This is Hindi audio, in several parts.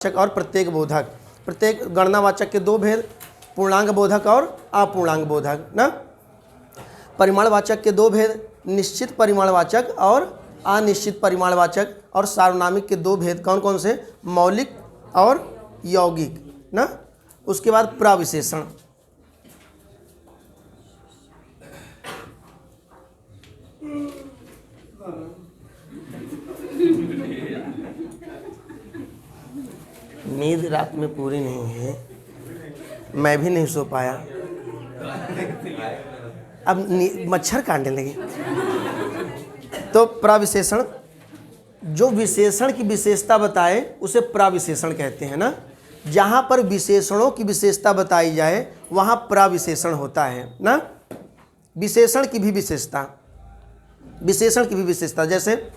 वाचक और प्रत्येक बोधक। प्रत्येक गणनावाचक के दो भेद, पूर्णांक बोधक और अपूर्णांक बोधक ना। परिमाणवाचक के दो भेद, निश्चित परिमाणवाचक और अनिश्चित परिमाणवाचक। और सार्वनामिक के दो भेद कौन कौन से, मौलिक और यौगिक ना। उसके बाद प्रविशेषण। नींद रात में पूरी नहीं हुई है, मैं भी नहीं सो पाया, अब मच्छर काटने लगे। तो प्रविशेषण, जो विशेषण की विशेषता बताए उसे प्रविशेषण कहते हैं ना। जहाँ पर विशेषणों की विशेषता बताई जाए वहाँ प्रविशेषण होता है ना। विशेषण की भी विशेषता, विशेषण की भी विशेषता, जैसे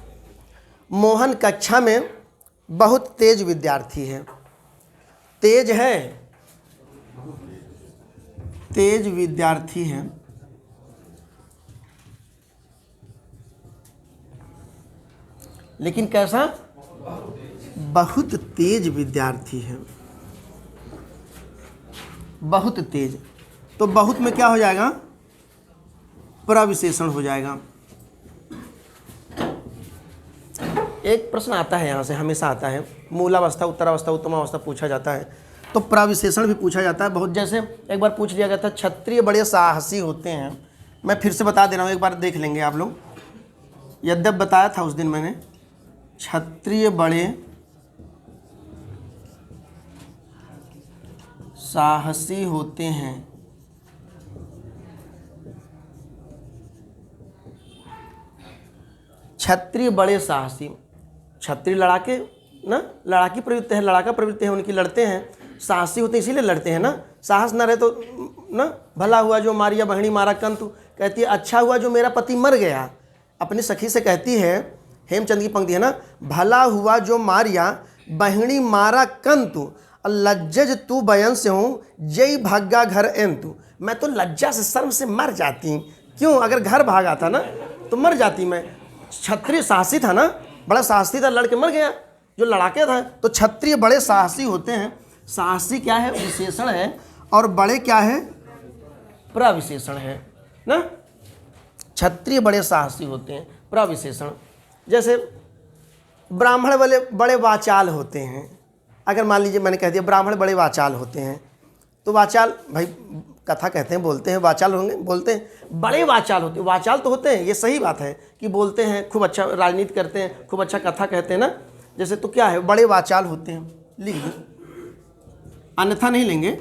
मोहन कक्षा में बहुत तेज विद्यार्थी है। तेज है, तेज विद्यार्थी है, लेकिन कैसा, बहुत तेज विद्यार्थी है, बहुत तेज। तो बहुत में क्या हो जाएगा, प्रविशेषण हो जाएगा। एक प्रश्न आता है यहाँ से, हमेशा आता है, मूलावस्था, उत्तरावस्था, उत्तमावस्था पूछा जाता है, तो प्रविशेषण भी पूछा जाता है बहुत। जैसे एक बार पूछ लिया गया था, क्षत्रिय बड़े साहसी होते हैं। मैं फिर से बता दे रहा हूँ, एक बार देख लेंगे आप लोग। यद्यप बताया था उस दिन मैंने, क्षत्रिय बड़े साहसी होते हैं। क्षत्रिय बड़े साहसी, क्षत्रिय लड़ाके ना, लड़ाकी प्रवृत्ति है, लड़ाका प्रवृत्ति है उनकी, लड़ते हैं, साहसी होते हैं इसीलिए लड़ते हैं ना। साहस ना रहे तो ना, भला हुआ जो मारिया बहनी मारा कंतु, कहती है अच्छा हुआ जो मेरा पति मर गया। अपनी सखी से कहती है, हेमचंद की पंक्ति है ना, भला हुआ जो मारिया बहनी मारा कंतु, लज्जज तू बयन से हूँ जय भाग्गा घर एंतु। मैं तो लज्जा से, शर्म से मर जाती। क्यों, अगर घर भागा था ना तो मर जाती मैं। क्षत्रिय साहसी था ना, बड़ा साहसी था, लड़के मर गया जो लड़ाके था। तो क्षत्रिय बड़े साहसी होते हैं। साहसी क्या है, विशेषण है, और बड़े क्या है, प्रविशेषण है ना। क्षत्रिय बड़े साहसी होते हैं, प्रविशेषण। जैसे ब्राह्मण बड़े बड़े वाचाल होते हैं। अगर मान लीजिए मैंने कह दिया ब्राह्मण बड़े वाचाल होते हैं, तो वाचाल भाई कथा कहते हैं, बोलते हैं, वाचाल होंगे, बोलते हैं, बड़े वाचाल होते हैं। वाचाल तो होते हैं, ये सही बात है कि बोलते हैं, खूब अच्छा राजनीति करते हैं, खूब अच्छा कथा कहते हैं ना। जैसे तो क्या है, बड़े वाचाल होते हैं, लिख दो, अन्यथा नहीं लेंगे।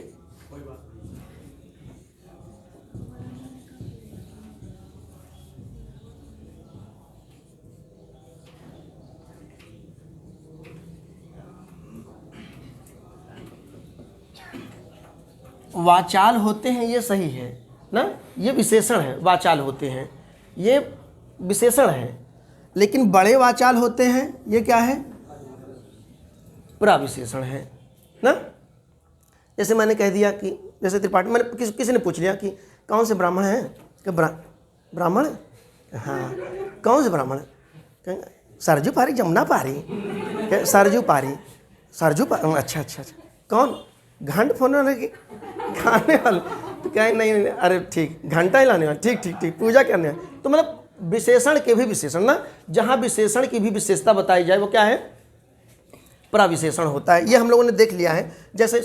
वाचाल होते हैं, ये सही है ना, ये विशेषण है। वाचाल होते हैं, ये विशेषण है। लेकिन बड़े वाचाल होते हैं, ये क्या है, प्रविशेषण है ना। जैसे मैंने कह दिया कि, जैसे त्रिपाठी, मैंने किसी ने पूछ लिया कि कौन से ब्राह्मण हैं, कि ब्राह्मण, हाँ कौन से ब्राह्मण, सरजू पारी, जमुना पारी, सरजू पारी, सरजू पारी, अच्छा अच्छा अच्छा, कौन, घंट फोन वाले की खाने वाले, तो कहें नहीं, अरे ठीक, घंटा ही लाने वाले, ठीक ठीक ठीक, पूजा करने वाले। तो मतलब विशेषण के भी विशेषण ना, जहाँ विशेषण की भी विशेषता बताई जाए वो क्या है, प्रविशेषण होता है। ये हम लोगों ने देख लिया है। जैसे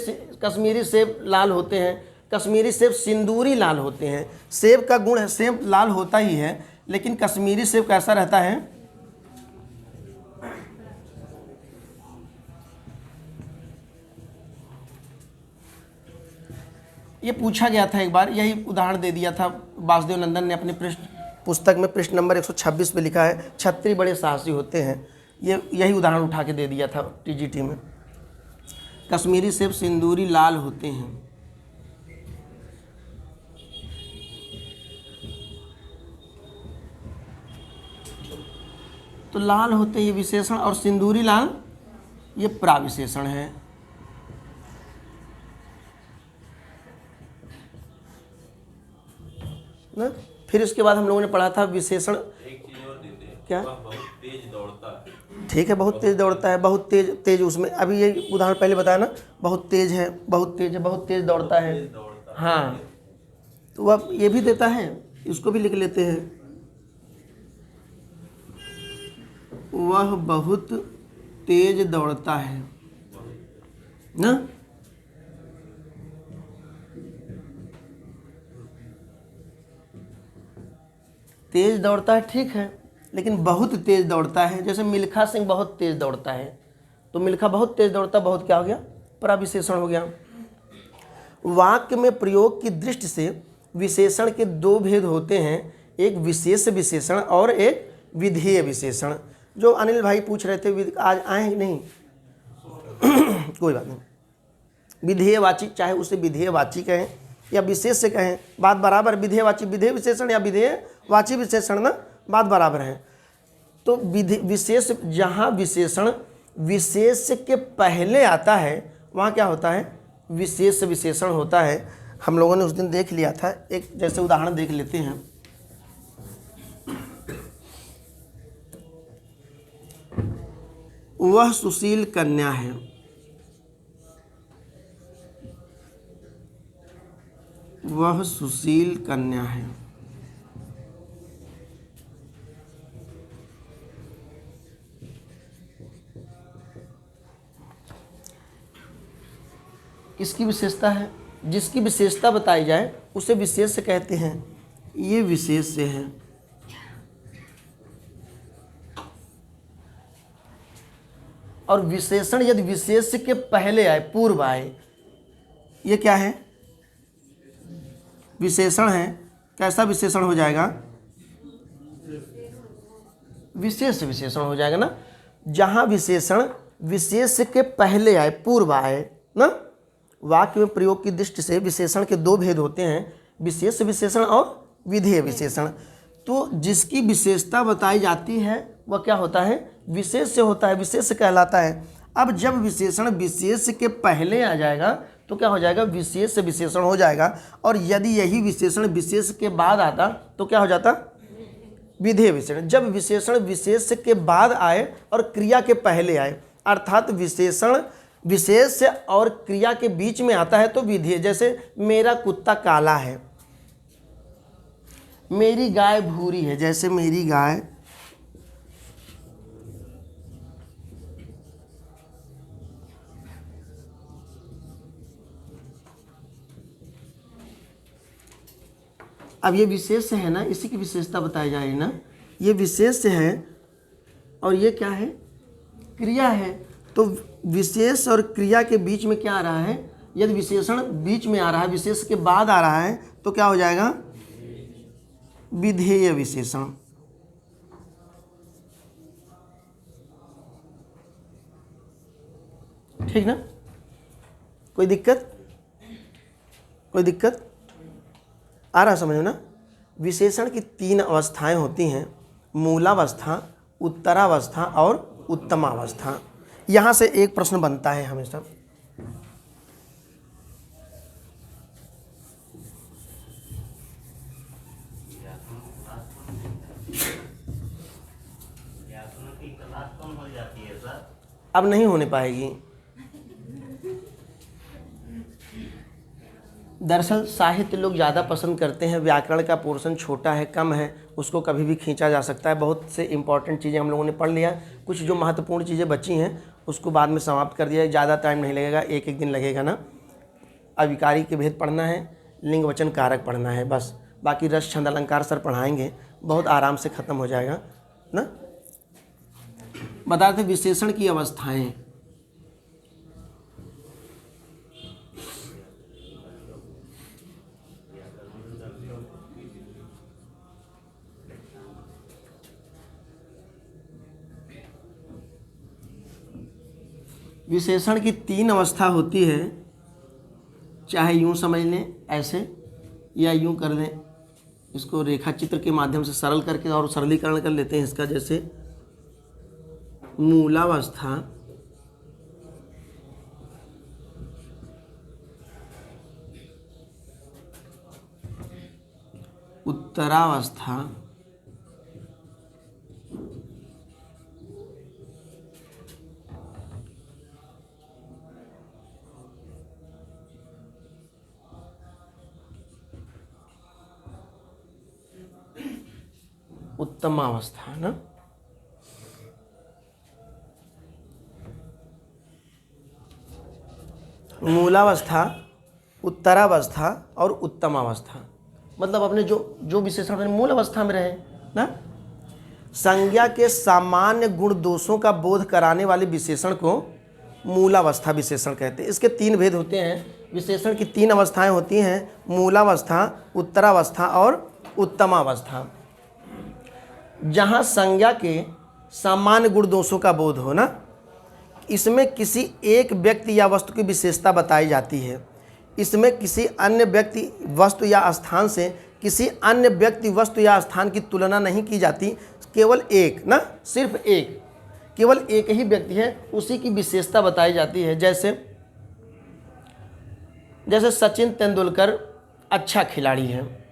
कश्मीरी सेब लाल होते हैं, कश्मीरी सेब सिंदूरी लाल होते हैं। सेब का गुण है, सेब लाल होता ही है, लेकिन कश्मीरी सेब कैसा रहता है, ये पूछा गया था एक बार, यही उदाहरण दे दिया था वासुदेव नंदन ने अपने पुस्तक में, पृष्ठ नंबर 126 पे लिखा है, क्षत्रिय बड़े साहसी होते हैं। ये यही उदाहरण उठा के दे दिया था टीजीटी में। कश्मीरी सेब सिंदूरी लाल होते हैं। तो लाल होते ये विशेषण, और सिंदूरी लाल ये प्रविशेषण है ना। फिर इसके बाद हम लोगों ने पढ़ा था विशेषण, क्या, बहुत तेज दौड़ता है। ठीक है, बहुत तेज़ दौड़ता है, बहुत तेज तेज उसमें, अभी ये उदाहरण पहले बताया ना, बहुत तेज है, बहुत तेज है, बहुत तेज दौड़ता है। हाँ, तो वह ये भी देता है, इसको भी लिख लेते हैं, वह बहुत तेज दौड़ता है ना। तेज दौड़ता है, ठीक है, लेकिन बहुत तेज दौड़ता है, जैसे मिल्खा सिंह बहुत तेज दौड़ता है, तो मिल्खा बहुत तेज दौड़ता, बहुत क्या हो गया, प्रविशेषण हो गया। वाक्य में प्रयोग की दृष्टि से विशेषण के दो भेद होते हैं, एक विशेष विशेषण और एक विधेय विशेषण। जो अनिल भाई पूछ रहे थे, आज आए हैं कि नहीं कोई बात नहीं, विधेयवाची, चाहे उसे विधेयवाची कहें या विशेष से कहें, बात बराबर। विधेयवाची विधेय विशेषण या विधेयवाची विशेषण ना, बात बराबर है। तो विशेष, जहाँ विशेषण विशेष के पहले आता है वहाँ क्या होता है, विशेष विशेषण होता है। हम लोगों ने उस दिन देख लिया था, एक जैसे उदाहरण देख लेते हैं। वह सुशील कन्या है, वह सुशील कन्या है। किसकी विशेषता है, जिसकी विशेषता बताई जाए उसे विशेष कहते हैं, ये विशेष है। और विशेषण यदि विशेष के पहले आए, पूर्व आए, ये क्या है, विशेषण है। कैसा विशेषण हो जाएगा, विशेष विशेषण हो जाएगा ना। जहाँ विशेषण विशेष के पहले आए, पूर्व आए ना। वाक्य में प्रयोग की दृष्टि से विशेषण के दो भेद होते हैं, विशेष विशेषण और विधेय विशेषण। तो जिसकी विशेषता बताई जाती है वह क्या होता है, विशेष से होता है, विशेष कहलाता है। अब जब विशेषण विशेष के पहले आ जाएगा तो क्या हो जाएगा, विशेष विशेषण हो जाएगा। और यदि यही विशेषण विशेष के बाद आता तो क्या हो जाता, विधेय विशेषण। जब विशेषण विशेष के बाद आए और क्रिया के पहले आए, अर्थात विशेषण विशेष और क्रिया के बीच में आता है तो विधेय। जैसे मेरा कुत्ता काला है, मेरी गाय भूरी है, जैसे मेरी गाय अब ये विशेष है ना, इसी की विशेषता बताई जा रही है ना, ये विशेष है और ये क्या है, क्रिया है। तो विशेष और क्रिया के बीच में क्या आ रहा है, यदि विशेषण बीच में आ रहा है, विशेष के बाद आ रहा है तो क्या हो जाएगा, विधेय विशेषण। ठीक ना, कोई दिक्कत, कोई दिक्कत आ रहा समझ में ना। विशेषण की तीन अवस्थाएं होती हैं, मूलावस्था, उत्तरावस्था और उत्तमावस्था। यहाँ से एक प्रश्न बनता है हमेशा, अब नहीं होने पाएगी। दरअसल साहित्य लोग ज़्यादा पसंद करते हैं, व्याकरण का पोर्शन छोटा है, कम है, उसको कभी भी खींचा जा सकता है। बहुत से इंपॉर्टेंट चीज़ें हम लोगों ने पढ़ लिया, कुछ जो महत्वपूर्ण चीज़ें बची हैं उसको बाद में समाप्त कर दिया। ज़्यादा टाइम नहीं लगेगा, एक एक दिन लगेगा ना। अविकारी के भेद पढ़ना है, लिंग वचन कारक पढ़ना है बस, बाकी रस छंद अलंकार सर पढ़ाएंगे, बहुत आराम से ख़त्म हो जाएगा ना। बताते विशेषण की अवस्थाएं। विशेषण की तीन अवस्था होती है, चाहे यूँ समझ लें ऐसे या यूँ कर लें, इसको रेखा चित्र के माध्यम से सरल करके और सरलीकरण कर लेते हैं इसका। जैसे मूलावस्था, उत्तरावस्था उत्तमावस्था ना। मूलावस्था, उत्तरावस्था और उत्तमावस्था, मतलब अपने जो विशेषण अपने मूल अवस्था में रहे ना। संज्ञा के सामान्य गुण दोषों का बोध कराने वाले विशेषण को मूलावस्था विशेषण कहते हैं। इसके 3 भेद होते हैं। विशेषण की 3 अवस्थाएं होती हैं, मूलावस्था, उत्तरावस्था और उत्तमावस्था। जहाँ संज्ञा के सामान्य गुण दोषों का बोध हो ना, इसमें किसी एक व्यक्ति या वस्तु की विशेषता बताई जाती है। इसमें किसी अन्य व्यक्ति, वस्तु या स्थान से किसी अन्य व्यक्ति, वस्तु या स्थान की तुलना नहीं की जाती। केवल एक ना, सिर्फ एक, केवल एक ही व्यक्ति है, उसी की विशेषता बताई जाती है। जैसे सचिन तेंदुलकर अच्छा खिलाड़ी है।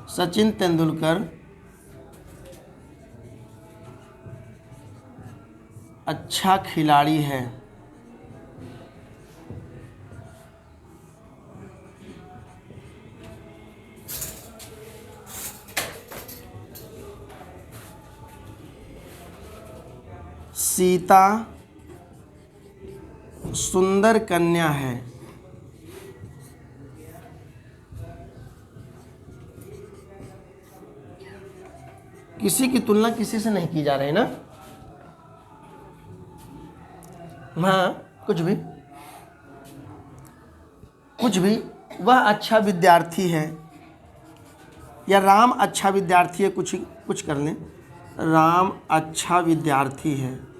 सचिन तेंदुलकर अच्छा खिलाड़ी है। सीता सुंदर कन्या है। किसी की तुलना किसी से नहीं की जा रही ना। हाँ, कुछ भी वह अच्छा विद्यार्थी है, या राम अच्छा विद्यार्थी है, कुछ कर लें। राम अच्छा विद्यार्थी है।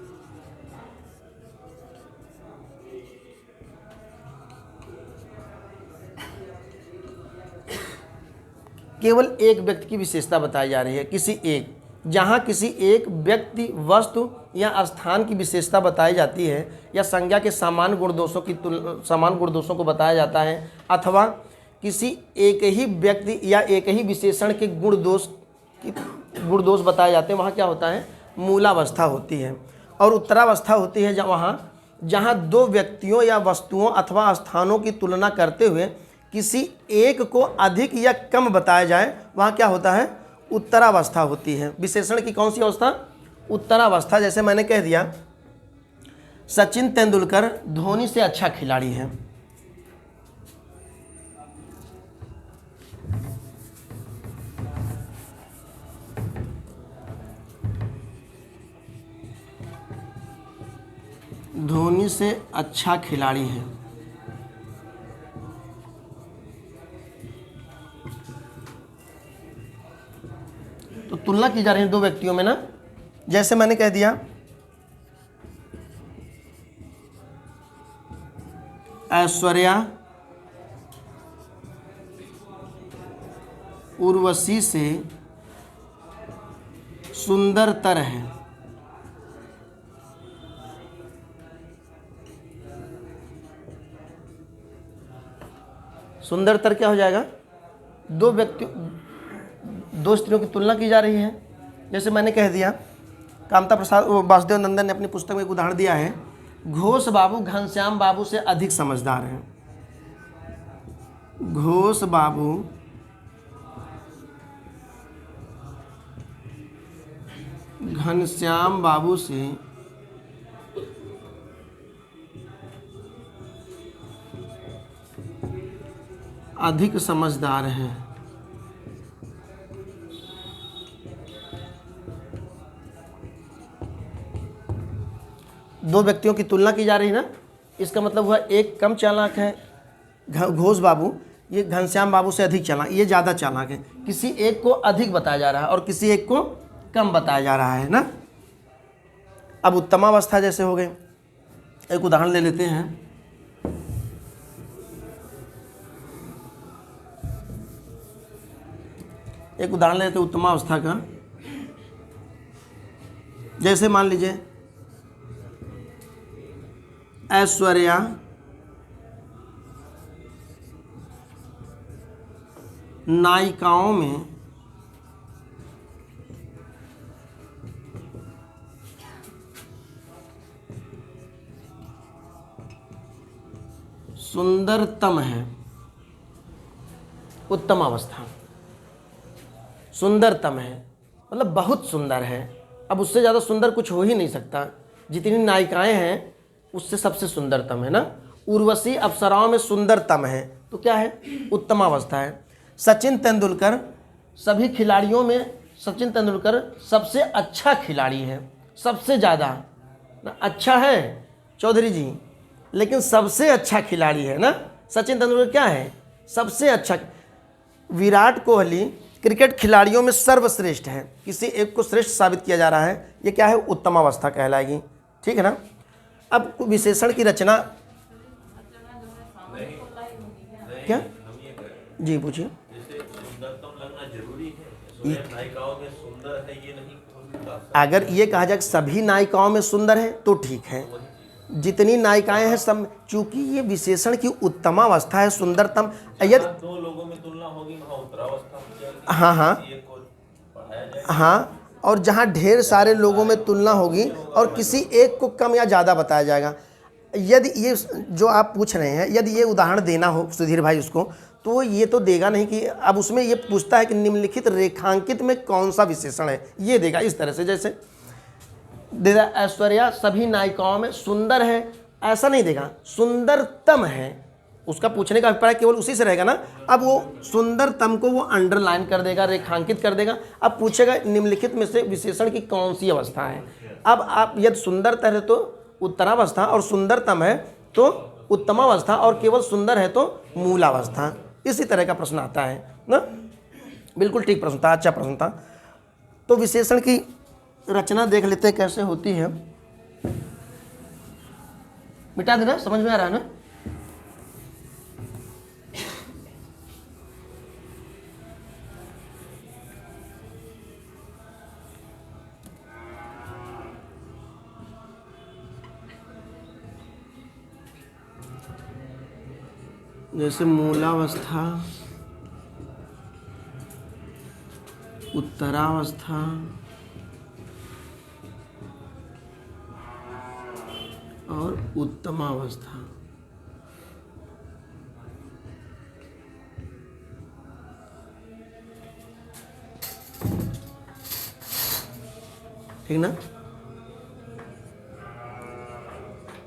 केवल एक व्यक्ति की विशेषता बताई जा रही है, किसी एक। जहाँ किसी एक व्यक्ति, वस्तु या स्थान की विशेषता बताई जाती है, या संज्ञा के सामान्य गुण दोषों को बताया जाता है, अथवा किसी एक ही व्यक्ति या एक ही विशेषण के गुण दोष बताए जाते हैं, वहाँ क्या होता है, मूलावस्था होती है। और उत्तरावस्था होती है जहाँ 2 व्यक्तियों या वस्तुओं अथवा स्थानों की तुलना करते हुए किसी एक को अधिक या कम बताया जाए, वहाँ क्या होता है, उत्तरावस्था होती है। विशेषण की कौन सी अवस्था, उत्तरावस्था। जैसे मैंने कह दिया सचिन तेंदुलकर धोनी से अच्छा खिलाड़ी है। धोनी से अच्छा खिलाड़ी है। तो तुलना की जा रही है 2 व्यक्तियों में ना। जैसे मैंने कह दिया ऐश्वर्या उर्वशी से सुंदरतर है। सुंदरतर क्या हो जाएगा, 2 स्त्रियों की तुलना की जा रही है। जैसे मैंने कह दिया कामता प्रसाद वासुदेव नंदन ने अपनी पुस्तक में एक उदाहरण दिया है, घोष बाबू घनश्याम बाबू से अधिक समझदार हैं। घोष बाबू घनश्याम बाबू से अधिक समझदार हैं। दो व्यक्तियों की तुलना की जा रही है ना, इसका मतलब हुआ एक कम चालाक है घोष बाबू, ये घनश्याम बाबू से अधिक चालाक, ये ज़्यादा चालाक है। किसी एक को अधिक बताया जा रहा है और किसी एक को कम बताया जा रहा है ना। अब उत्तमावस्था जैसे हो गए, एक उदाहरण ले लेते हैं। एक उदाहरण लेते हैं उत्तमावस्था का। जैसे मान लीजिए ऐश्वर्या नायिकाओं में सुंदरतम है, उत्तम अवस्था। सुंदरतम है मतलब बहुत सुंदर है, अब उससे ज़्यादा सुंदर कुछ हो ही नहीं सकता। जितनी नायिकाएं हैं उससे सबसे सुंदरतम है ना। उर्वशी अप्सराओं में सुंदरतम है तो क्या है, उत्तम अवस्था है। सचिन तेंदुलकर सभी खिलाड़ियों में, सचिन तेंदुलकर सबसे अच्छा खिलाड़ी है, सबसे ज़्यादा ना। अच्छा है चौधरी जी, लेकिन सबसे अच्छा खिलाड़ी है ना। सचिन तेंदुलकर क्या है, सबसे अच्छा। विराट कोहली क्रिकेट खिलाड़ियों में सर्वश्रेष्ठ है, किसी एक को श्रेष्ठ साबित किया जा रहा है, ये क्या है, उत्तम अवस्था कहलाएगी। ठीक है ना। अब विशेषण की रचना क्या जी पूछिए। अगर ये कहा जाए कि सभी नायिकाओं में सुंदर है तो ठीक है, जितनी नायिकाएं हैं सब, चूंकि ये विशेषण की उत्तम अवस्था है, सुंदरतम। यदि दो लोगों में तुलना होगी वहाँ उत्तरावस्था हो जाएगी। हाँ हाँ एक को पढ़ाया जाएगा। हाँ, और जहाँ ढेर सारे लोगों में तुलना होगी और किसी एक को कम या ज़्यादा बताया जाएगा। यदि ये जो आप पूछ रहे हैं, यदि ये उदाहरण देना हो सुधीर भाई उसको, तो ये तो देगा नहीं कि, अब उसमें ये पूछता है कि निम्नलिखित रेखांकित में कौन सा विशेषण है, ये देगा इस तरह से। जैसे देगा ऐश्वर्या सभी नायिकाओं में सुंदर है, ऐसा नहीं देगा, सुंदरतम है। उसका पूछने का अभिप्राय केवल उसी से रहेगा ना। अब वो सुंदरतम को वो अंडरलाइन कर देगा, रेखांकित कर देगा। अब पूछेगा निम्नलिखित में से विशेषण की कौन सी अवस्था है। अब आप यदि सुंदरतर है तो उत्तरावस्था, और सुंदरतम है तो उत्तमावस्था, और केवल सुंदर है तो मूलावस्था। इसी तरह का प्रश्न आता है ना। बिल्कुल ठीक प्रश्न था, अच्छा प्रश्न था। तो विशेषण की रचना देख लेते हैं कैसे होती है। मिटा देना, समझ में आ रहा है ना। जैसे मूलावस्था, उत्तरावस्था, और उत्तमावस्था। ठीक ना।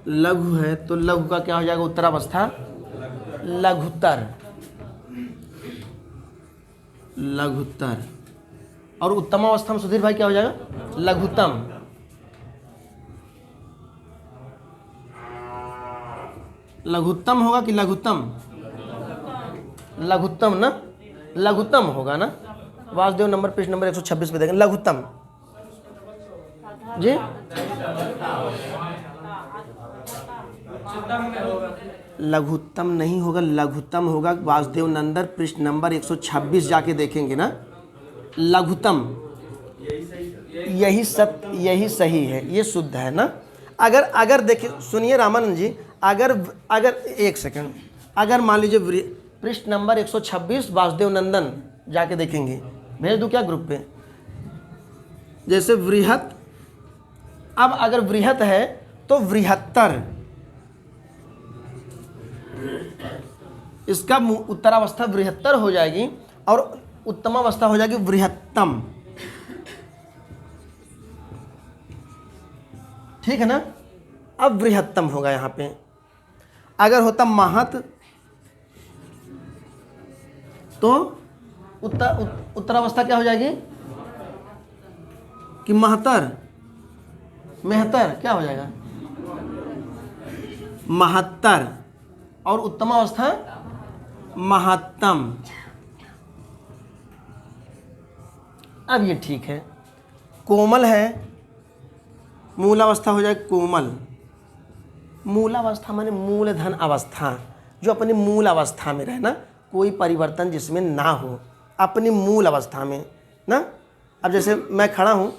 लघु है तो लघु का क्या हो जाएगा, उत्तरावस्था लघुत्तर, लघुत्तर। और उत्तमावस्था में सुधीर भाई क्या हो जाएगा, लघुत्तम। लघुत्तम होगा कि लघुत्तम, लघुत्तम ना, लघुत्तम होगा ना। वासुदेव नंबर पृष्ठ नंबर 126 पे देखें, लघुत्तम जी। लघुत्तम नहीं होगा, लघुत्तम होगा। वासुदेव नंदन पृष्ठ नंबर 126 जाके देखेंगे ना। लघुत्तम, यही सत्य, यही सही है, ये शुद्ध है ना। अगर देखिए, सुनिए रामानंद जी, अगर एक सेकंड, अगर मान लीजिए पृष्ठ नंबर 126 वासुदेव नंदन जाके देखेंगे, भेज दूं क्या ग्रुप पे। जैसे वृहत, अब अगर वृहत है तो वृहत्तर, इसका उत्तरावस्था वृहत्तर हो जाएगी और उत्तमावस्था हो जाएगी वृहत्तम। ठीक है ना। अब वृहत्तम होगा यहाँ पे। अगर होता महत तो उत्तरावस्था क्या हो जाएगी कि महत्तर, मेहतर क्या हो जाएगा, महत्तर। और उत्तमावस्था महत्तम। अब ये ठीक है। कोमल है, मूलावस्था हो जाए कोमल। मूलावस्था माने मूलधन अवस्था, जो अपनी मूल अवस्था में रहे ना, कोई परिवर्तन जिसमें ना हो, अपनी मूल अवस्था में ना। अब जैसे मैं खड़ा हूँ,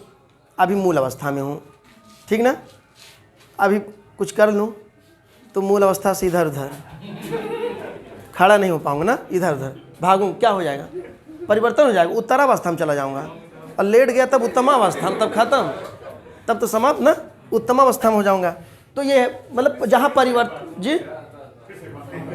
अभी मूल अवस्था में हूँ, ठीक ना। अभी कुछ कर लूँ तो मूल अवस्था से इधर उधर खड़ा नहीं हो पाऊँगा ना, इधर उधर भागूँ, क्या हो जाएगा, परिवर्तन हो जाएगा, उत्तरावस्था में चला जाऊँगा। और लेट गया तब उत्तमावस्था में, तब खत्म, तब तो समाप्त ना, उत्तमावस्था में हो जाऊँगा। तो ये मतलब जहाँ परिवर्तन जी,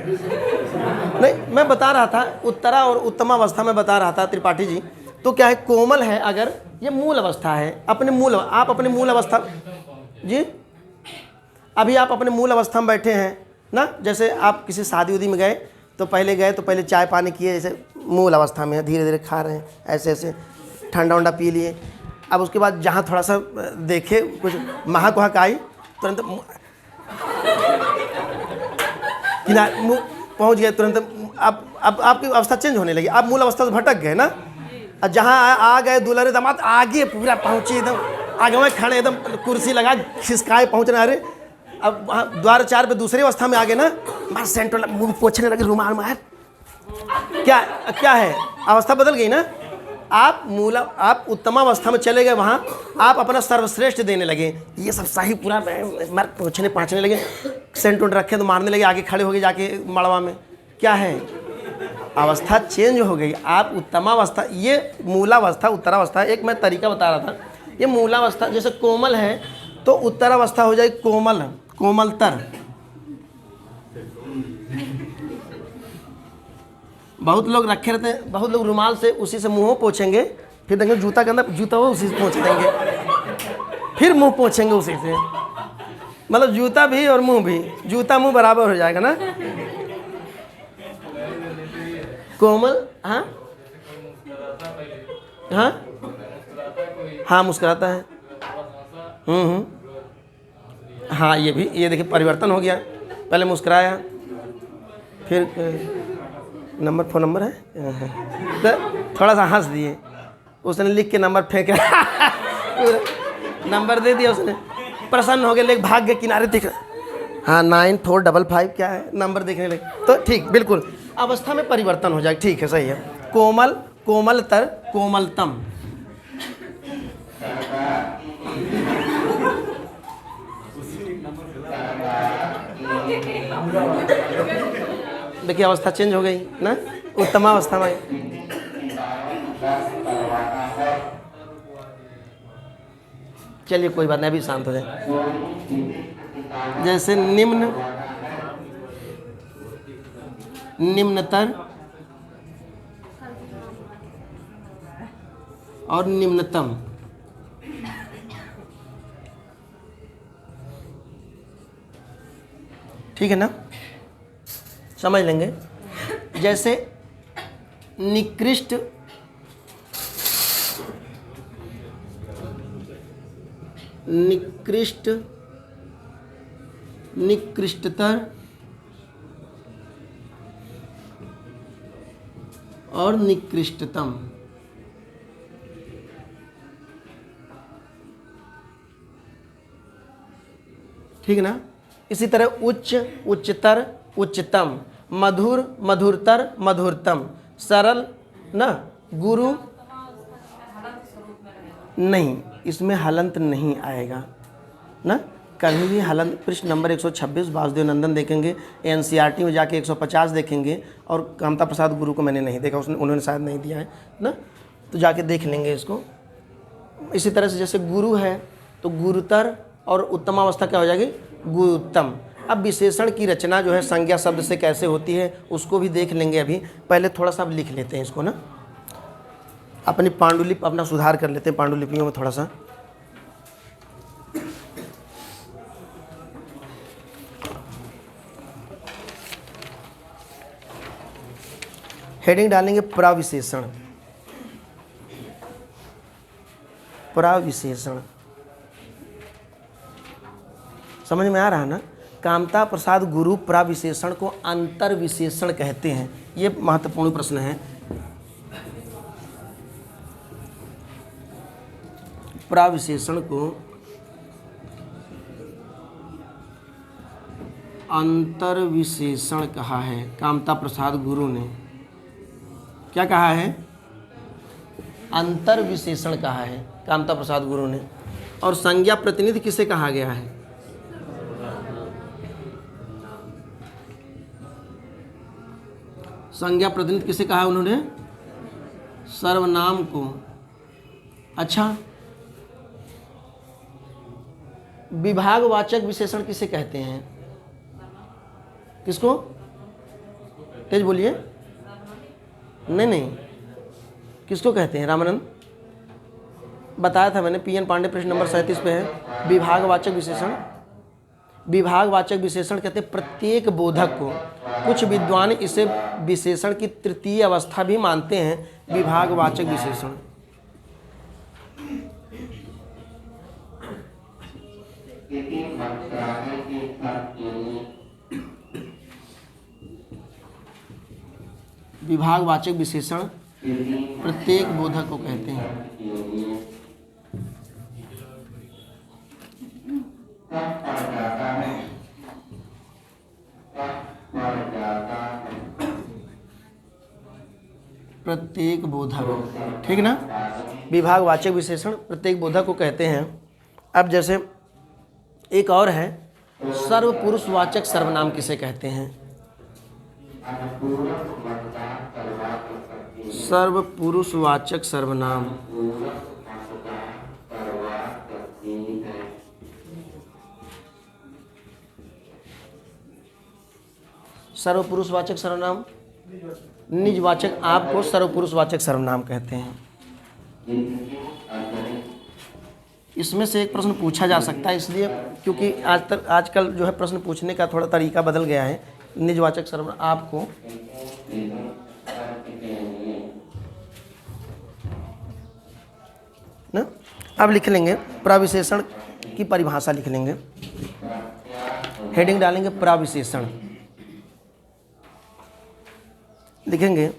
नहीं, मैं बता रहा था उत्तरा और उत्तमावस्था में बता रहा था त्रिपाठी जी। तो क्या है, कोमल है अगर, ये मूल अवस्था है, अपने मूल, आप अपने मूल अवस्था जी, अभी आप अपने मूल अवस्था में बैठे हैं ना। जैसे आप किसी शादी उदी में गए तो पहले चाय पानी किए, जैसे मूल अवस्था में है, धीरे धीरे खा रहे हैं, ऐसे ऐसे ठंडा वंडा पी लिए। अब उसके बाद जहाँ थोड़ा सा देखे कुछ महक वहक आई, तुरंत किनारे मुँह पहुँच गए, तुरंत अब आपकी अवस्था चेंज होने लगी, आप मूल अवस्था से भटक गए ना। और जहाँ आ गए दुल्हन दामाद, आगे पूरा पहुँचे, एकदम आगे में खड़े, एकदम कुर्सी लगा खिसकाए पहुँच रहे। अरे अब वहाँ द्वार 4 पे दूसरी अवस्था में आ गए ना, मार सेंटर मुँह पोछने लगे, रुमाल मार, क्या है, अवस्था बदल गई ना। आप उत्तम अवस्था में चले गए, वहाँ आप अपना सर्वश्रेष्ठ देने लगे, ये सब सही पूरा मार पोछने लगे, सेंट उंट रखे तो मारने लगे, आगे खड़े हो गए जाके मड़वा में। क्या है, अवस्था चेंज हो गई। आप उत्तमावस्था, ये मूलावस्था उत्तरावस्था, एक मैं तरीका बता रहा था। ये मूलावस्था जैसे कोमल है तो उत्तरावस्था हो जाएगी कोमल, कोमलतर। बहुत लोग रखे रहते हैं, बहुत लोग रुमाल से उसी से मुँह पोछेंगे, फिर देंगे जूता के अंदर जूता हो उसी से पोंछ देंगे, फिर मुँह पोछेंगे उसी से, मतलब जूता भी और मुँह भी, जूता मुँह बराबर हो जाएगा ना। कोमल, हाँ हाँ हाँ, मुस्कुराता है। हाँ, ये भी, ये देखिए परिवर्तन हो गया, पहले मुस्कुराया, फिर फ़ोन नंबर है तो थोड़ा सा हंस दिए, उसने लिख के नंबर फेंका नंबर दे दिया उसने, प्रसन्न हो गए, लेके भाग गए किनारे, दिख हाँ 9455 क्या है, नंबर देखने लगे। तो ठीक, बिल्कुल अवस्था में परिवर्तन हो जाए, ठीक है, सही है। कोमल, कोमलतर, कोमलतम। देखिए अवस्था चेंज हो गई ना, उत्तम अवस्था में। चलिए कोई बात नहीं, अभी शांत हो जाए। जैसे निम्न, निम्नतर और निम्नतम। ठीक है ना, समझ लेंगे। जैसे निकृष्ट, निकृष्ट, निकृष्टतर और निकृष्टतम। ठीक है ना। इसी तरह उच्च, उच्चतर, उच्चतम, मधुर, मधुरतर, मधुरतम, सरल ना, गुरु नहीं, इसमें हलंत नहीं आएगा ना, कभी भी हलंत। पृष्ठ नंबर 126 वासुदेव नंदन देखेंगे, एनसीईआरटी में जाके 150 देखेंगे, और कामता प्रसाद गुरु को मैंने नहीं देखा, उन्होंने शायद नहीं दिया है ना, तो जाके देख लेंगे इसको। इसी तरह से जैसे गुरु है तो गुरुतर और उत्तमावस्था क्या हो जाएगी, गुरुत्तम। अब विशेषण की रचना जो है संज्ञा शब्द से कैसे होती है उसको भी देख लेंगे। अभी पहले थोड़ा सा लिख लेते हैं इसको ना, अपनी पांडुलिपि अपना सुधार कर लेते हैं पांडुलिपियों में थोड़ा सा। हेडिंग डालेंगे प्रविशेषण, प्रविशेषण। समझ में आ रहा है ना। कामता प्रसाद गुरु प्रविशेषण को अंतर विशेषण कहते हैं। ये महत्वपूर्ण प्रश्न है। प्रविशेषण को अंतर विशेषण कहा है कामता प्रसाद गुरु ने। क्या कहा है, अंतर विशेषण कहा है कामता प्रसाद गुरु ने। और संज्ञा प्रतिनिधि किसे कहा गया है, संज्ञा प्रतिनिधि किसे कहा है उन्होंने, सर्वनाम को। अच्छा, विभागवाचक विशेषण किसे कहते हैं, किसको, तेज बोलिए। नहीं नहीं, किसको कहते हैं? रामानंद बताया था मैंने, पीएन पांडे पृष्ठ नंबर 37 पे है। विभागवाचक विशेषण, विभागवाचक विशेषण कहते हैं प्रत्येक बोधक को। कुछ विद्वान इसे विशेषण की तृतीय अवस्था भी मानते हैं, विभागवाचक विशेषण। विभागवाचक विशेषण प्रत्येक बोधक को कहते हैं। प्रत्येक बोधक, ठीक ना? विभागवाचक विशेषण प्रत्येक बोधक को कहते हैं। अब जैसे एक और है, सर्वपुरुषवाचक सर्वनाम किसे कहते हैं? सर्वपुरुषवाचक सर्वनाम, सर्वपुरुषवाचक सर्वनाम, निजवाचक आपको सर्वपुरुषवाचक सर्वनाम कहते हैं। इसमें से एक प्रश्न पूछा जा सकता है, इसलिए क्योंकि आजकल जो है प्रश्न पूछने का थोड़ा तरीका बदल गया है। निजवाचक सर्वनाम आपको ना, अब लिख लेंगे प्रविशेषण की परिभाषा लिख लेंगे, हेडिंग डालेंगे प्रविशेषण, लिखेंगे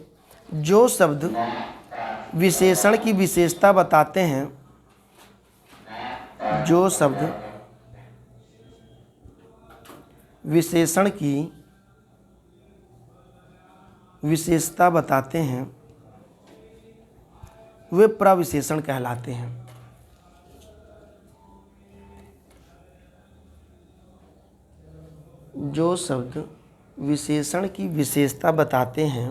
जो शब्द विशेषण की विशेषता बताते हैं, जो शब्द विशेषण की विशेषता बताते हैं वे प्रविशेषण कहलाते हैं। जो शब्द विशेषण की विशेषता बताते हैं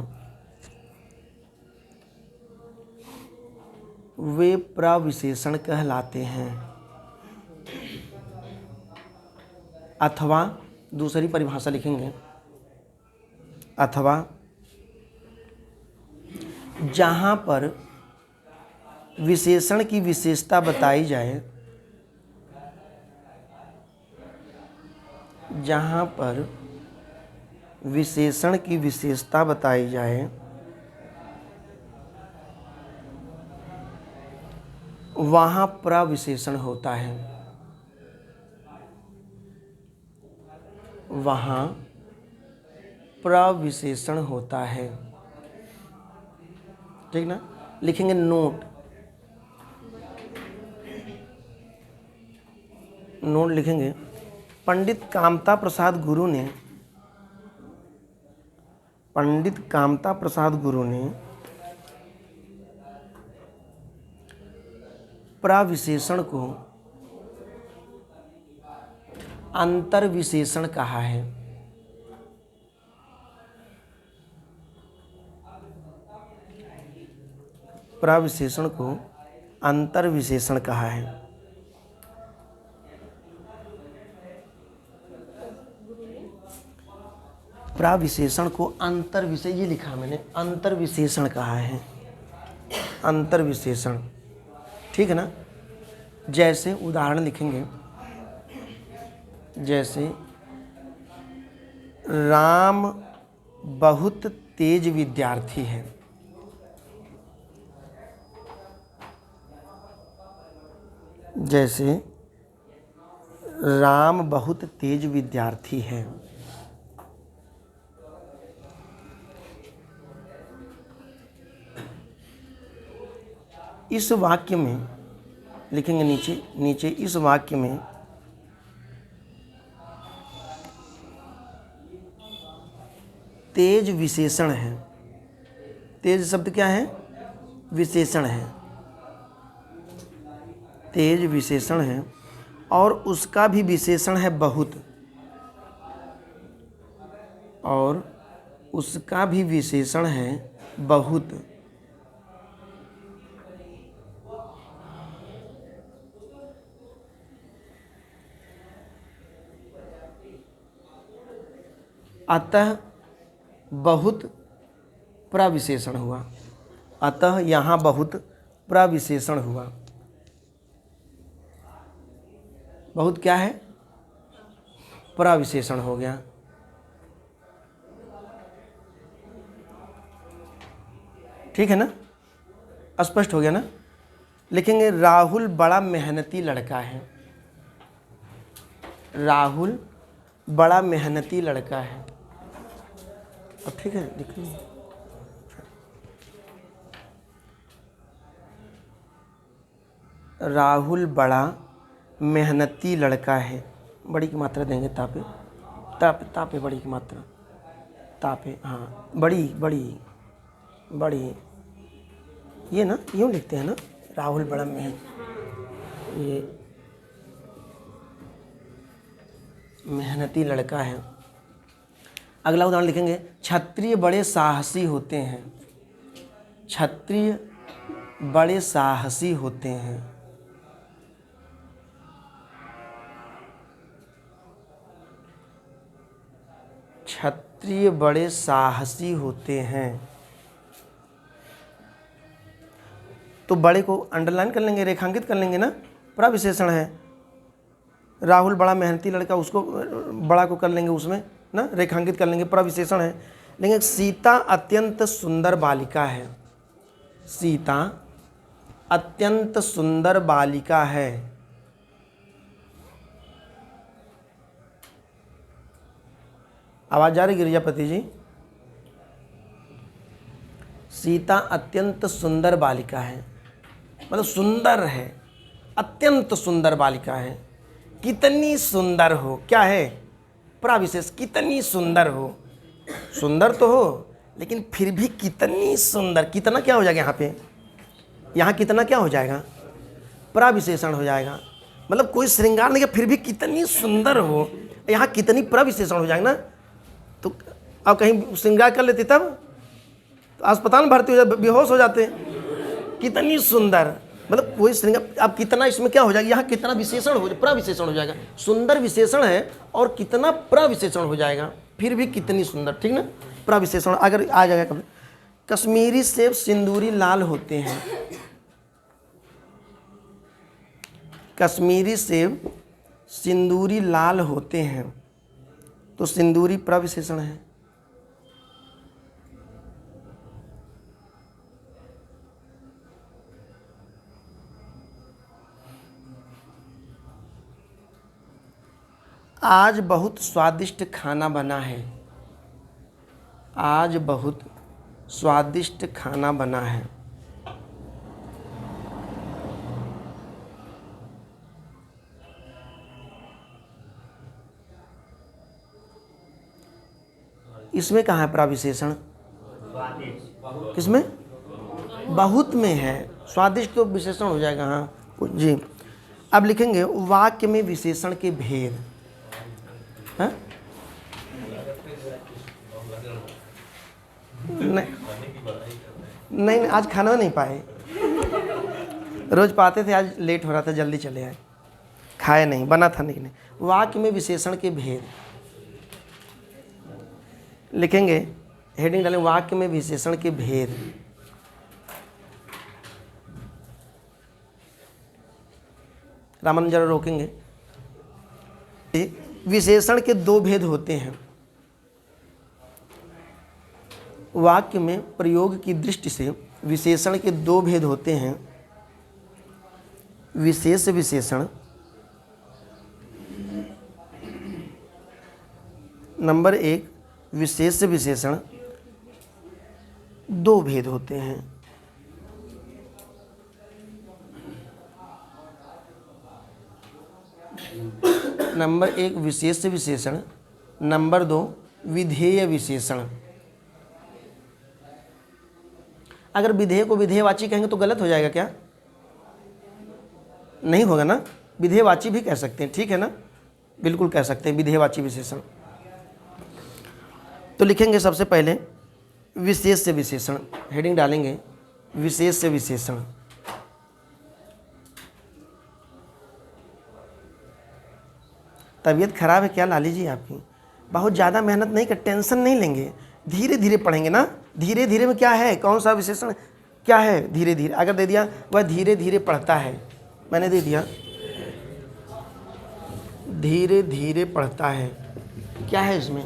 वे प्रविशेषण कहलाते हैं। अथवा दूसरी परिभाषा लिखेंगे, अथवा जहाँ पर विशेषण की विशेषता बताई जाए, जहाँ पर विशेषण की विशेषता बताई जाए वहाँ प्रविशेषण होता है, वहाँ प्रविशेषण होता है, ठीक ना? लिखेंगे नोट, नोट लिखेंगे पंडित कामता प्रसाद गुरु ने, पंडित कामता प्रसाद गुरु ने प्रविशेषण को अंतर्विशेषण कहा है। प्रविशेषण को अंतर्विशेषण कहा है। प्रविशेषण को अंतर्विशेष, ये लिखा मैंने, अंतर्विशेषण कहा है, अंतर्विशेषण, ठीक है ना? जैसे उदाहरण लिखेंगे, जैसे राम बहुत तेज विद्यार्थी है, जैसे राम बहुत तेज विद्यार्थी है। इस वाक्य में लिखेंगे नीचे, नीचे इस वाक्य में तेज विशेषण है। तेज शब्द क्या है? विशेषण है, तेज विशेषण है, और उसका भी विशेषण है बहुत, और उसका भी विशेषण है बहुत। अतः बहुत प्रविशेषण हुआ। अतः यहाँ बहुत प्रविशेषण हुआ। बहुत क्या है? प्रविशेषण हो गया। ठीक है ना? स्पष्ट हो गया ना? लिखेंगे राहुल बड़ा मेहनती लड़का है। राहुल बड़ा मेहनती लड़का है। अब ठीक है, लिखेंगे राहुल बड़ा मेहनती लड़का है। बड़ी की मात्रा देंगे तापे, तापे तापे बड़ी की मात्रा, तापे, हाँ बड़ी बड़ी बड़ी, ये ना यूँ लिखते हैं ना, राहुल बड़ा ये मेहनती लड़का है। अगला उदाहरण लिखेंगे क्षत्रिय बड़े साहसी होते हैं। क्षत्रिय बड़े साहसी होते हैं। क्षत्रिय बड़े साहसी होते हैं। तो बड़े को अंडरलाइन कर लेंगे, रेखांकित कर लेंगे ना, प्रविशेषण है। राहुल बड़ा मेहनती लड़का, उसको बड़ा को कर लेंगे, उसमें ना रेखांकित कर लेंगे, प्रविशेषण है। लेकिन सीता अत्यंत सुंदर बालिका है। सीता अत्यंत सुंदर बालिका है। आवाज जा रही गिरिजापति जी? सीता अत्यंत सुंदर बालिका है, मतलब सुंदर है, अत्यंत सुंदर बालिका है। कितनी सुंदर हो, क्या है? प्रविशेष, कितनी सुंदर हो। सुंदर तो हो, लेकिन फिर भी कितनी सुंदर, कितना क्या हो जाएगा यहाँ पे? यहाँ कितना क्या हो जाएगा? प्रविशेषण हो जाएगा। मतलब कोई श्रृंगार नहीं, फिर भी कितनी सुंदर हो, यहाँ कितनी प्रविशेषण हो जाएगा ना। तो अब कहीं श्रृंगार कर लेते तब तो अस्पताल में भर्ती हो जाते, बेहोश हो जाते। कितनी सुंदर, मतलब कोई श्रृंगार, अब कितना इसमें क्या हो जाएगा? यहाँ कितना विशेषण हो, प्रविशेषण हो जाएगा। सुंदर विशेषण है और कितना प्रविशेषण हो जाएगा, फिर भी कितनी सुंदर, ठीक ना? प्रविशेषण अगर आ जाएगा कभी। कश्मीरी सेब सिंदूरी लाल होते हैं। कश्मीरी सेब सिंदूरी लाल होते हैं, तो सिंदूरी प्रविशेषण है। आज बहुत स्वादिष्ट खाना बना है। आज बहुत स्वादिष्ट खाना बना है। इसमें कहाँ है प्रविशेषण? किसमें? बहुत में है। स्वादिष्ट तो विशेषण हो जाएगा। हाँ जी। अब लिखेंगे वाक्य में विशेषण के भेद। हाँ? नहीं, आज खाना नहीं पाए। रोज पाते थे, आज लेट हो रहा था, जल्दी चले आए, खाए नहीं, बना था नहीं। वाक्य में विशेषण के भेद लिखेंगे, हेडिंग डालेंगे वाक्य में विशेषण के भेद। रामन जरा रोकेंगे। विशेषण के दो भेद होते हैं। वाक्य में प्रयोग की दृष्टि से विशेषण के दो भेद होते हैं। विशेष विशेषण, नंबर एक, विशेष विशेषण दो भेद होते हैं। नंबर एक विशेष विशेषण, नंबर दो विधेय विशेषण। अगर विधेय को विधेयवाची कहेंगे तो गलत हो जाएगा क्या? नहीं होगा ना, विधेयवाची भी कह सकते हैं, ठीक है ना? बिल्कुल कह सकते हैं विधेयवाची विशेषण। तो लिखेंगे सबसे पहले विशेष से विशेषण, हेडिंग डालेंगे विशेष से विशेषण। तबीयत खराब है क्या लाली जी आपकी? बहुत ज़्यादा मेहनत नहीं कर, टेंशन नहीं लेंगे, धीरे धीरे पढ़ेंगे ना। धीरे धीरे में क्या है, कौन सा विशेषण क्या है, धीरे धीरे अगर दे दिया वह धीरे धीरे पढ़ता है, मैंने दे दिया धीरे धीरे पढ़ता है, क्या है इसमें,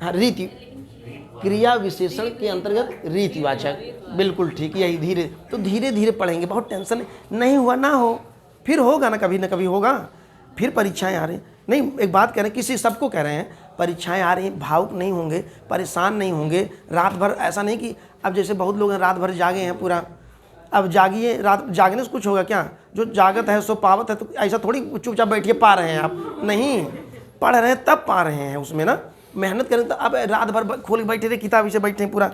हाँ रीति, क्रिया विशेषण के अंतर्गत रीतिवाचक, बिल्कुल ठीक, यही धीरे। तो धीरे धीरे पढ़ेंगे, बहुत टेंशन नहीं हुआ ना हो, फिर होगा ना कभी होगा, फिर परीक्षाएं आ रही नहीं। एक बात कह रहे हैं, किसी सबको कह रहे हैं, परीक्षाएं आ रही हैं, भावुक नहीं होंगे, परेशान नहीं होंगे। रात भर ऐसा नहीं कि अब जैसे बहुत लोग हैं रात भर जागे हैं पूरा, अब जागिए, रात जागने से कुछ होगा क्या, जो जागत है सो पावत है, तो ऐसा थोड़ी चुपचाप बैठिए पा रहे हैं आप, नहीं, पढ़ रहे हैं तब पा रहे हैं, उसमें ना मेहनत करें। तो अब रात भर खोल के बैठे रहे, किताब से बैठे हैं पूरा,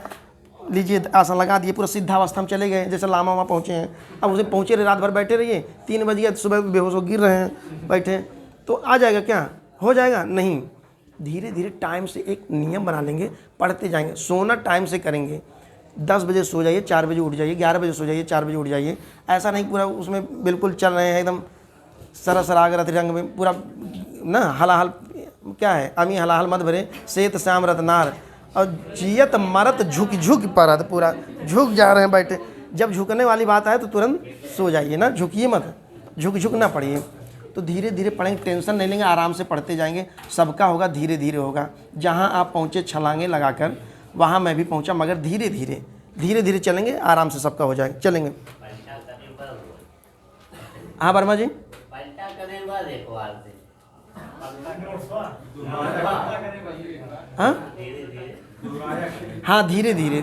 लीजिए आसन लगा दिए, पूरा सिद्धावस्था में चले गए, जैसे लामा वहाँ पहुँचे हैं, अब उसे पहुँचे रहे, रात भर बैठे रहिए, 3 बजे सुबह बेहोश हो गिर रहे हैं बैठे, तो आ जाएगा क्या, हो जाएगा नहीं। धीरे धीरे टाइम से एक नियम बना लेंगे, पढ़ते जाएंगे। सोना टाइम से करेंगे, 10 बजे सो जाइए, 4 बजे उठ जाइए, 11 बजे सो जाइए, 4 बजे उठ जाइए, ऐसा नहीं पूरा उसमें बिल्कुल चल रहे हैं एकदम सरसराग रत रंग में पूरा ना, हलाहल क्या है, अमी हलाहल मत भरे श्वेत श्याम रत्नार, और जियत मरत झुक झुक परत, पूरा झुक जा रहे हैं बैठे। जब झुकने वाली बात आए तो तुरंत सो जाइए ना, झुकिए मत, झुक ना पड़िए। तो धीरे धीरे पढ़ेंगे, टेंशन नहीं लेंगे, आराम से पढ़ते जाएंगे, सबका होगा धीरे धीरे होगा। जहाँ आप पहुँचे छलांगे लगाकर, वहाँ मैं भी पहुँचा, मगर धीरे धीरे चलेंगे, आराम से सबका हो जाएगा, चलेंगे। हाँ वर्मा जी, हाँ धीरे धीरे,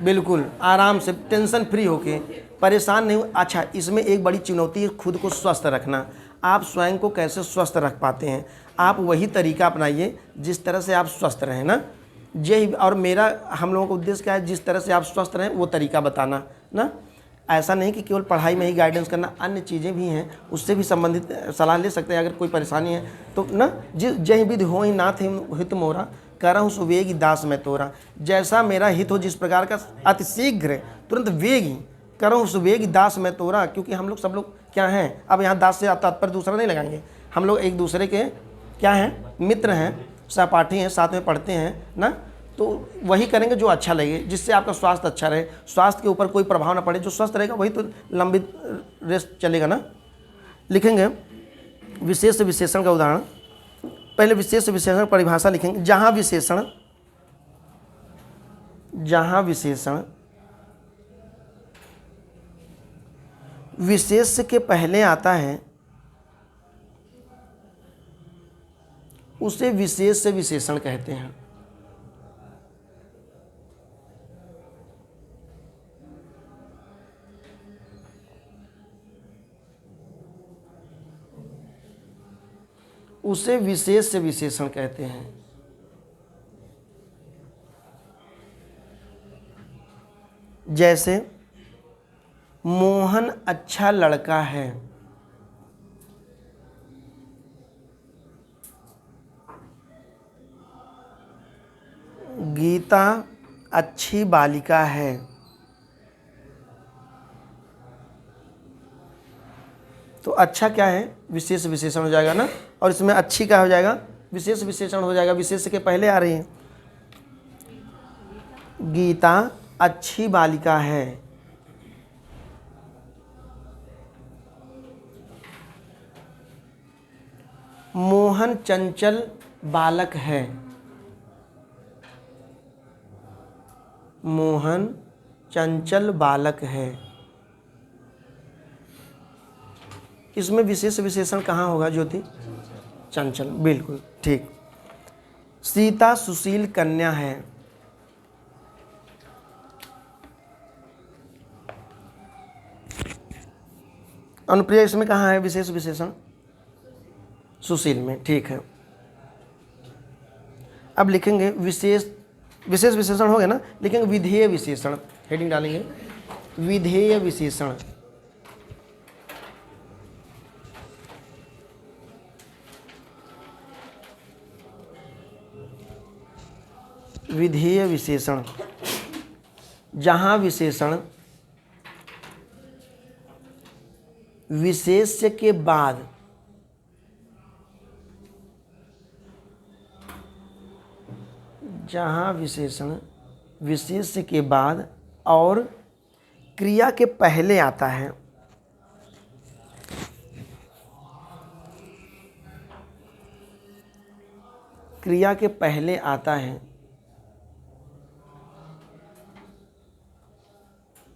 बिल्कुल आराम से, टेंशन फ्री होके, परेशान नहीं हो। अच्छा, इसमें एक बड़ी चुनौती है खुद को स्वस्थ रखना। आप स्वयं को कैसे स्वस्थ रख पाते हैं, आप वही तरीका अपनाइए जिस तरह से आप स्वस्थ रहें ना। यही और मेरा हम लोगों का उद्देश्य क्या है, जिस तरह से आप स्वस्थ रहें वो तरीका बताना ना। ऐसा नहीं कि केवल पढ़ाई में ही गाइडेंस करना, अन्य चीज़ें भी हैं, उससे भी संबंधित सलाह ले सकते हैं अगर कोई परेशानी है तो ना। जय विधि हो ही नाथ हित मोरा, करहु सुवेगी दास मैं तोरा। जैसा मेरा हित हो, जिस प्रकार का, अतिशीघ्र तुरंत वेगी, करहु सुवेगी दास मैं तोरा। क्योंकि हम लोग सब लोग क्या हैं, अब यहाँ दास से तात्पर्य दूसरा नहीं लगाएंगे, हम लोग एक दूसरे के क्या हैं, मित्र हैं, सहपाठी हैं, साथ में पढ़ते हैं ना। तो वही करेंगे जो अच्छा लगे, जिससे आपका स्वास्थ्य अच्छा रहे, स्वास्थ्य के ऊपर कोई प्रभाव ना पड़े। जो स्वस्थ रहेगा वही तो लंबी रेस चलेगा ना। लिखेंगे विशेष विशेषण का उदाहरण, पहले विशेष विशेषण परिभाषा लिखेंगे। जहाँ विशेषण विशेष के पहले आता है उसे विशेष विशेषण कहते हैं। उसे विशेष विशेषण कहते हैं। जैसे मोहन अच्छा लड़का है, गीता अच्छी बालिका है, तो अच्छा क्या है, विशेष विशेषण हो जाएगा ना। और इसमें अच्छी क्या हो जाएगा, विशेष विशेषण हो जाएगा, विशेष के पहले आ रही है। गीता अच्छी बालिका है, मोहन चंचल बालक है, मोहन चंचल बालक है। इसमें विशेष विशेषण कहाँ होगा ज्योति, चंचल, बिल्कुल ठीक। सीता सुशील कन्या है, अनुप्रिया, इसमें कहाँ है विशेष विशेषण, सुशील में, ठीक है। अब लिखेंगे विशेष विशेषण हो गया ना, लिखेंगे विधेय विशेषण, हेडिंग डालेंगे विधेय विशेषण। विधेय विशेषण, जहाँ विशेषण विशेष्य के बाद जहाँ विशेषण विशेष्य के बाद और क्रिया के पहले आता है, क्रिया के पहले आता है,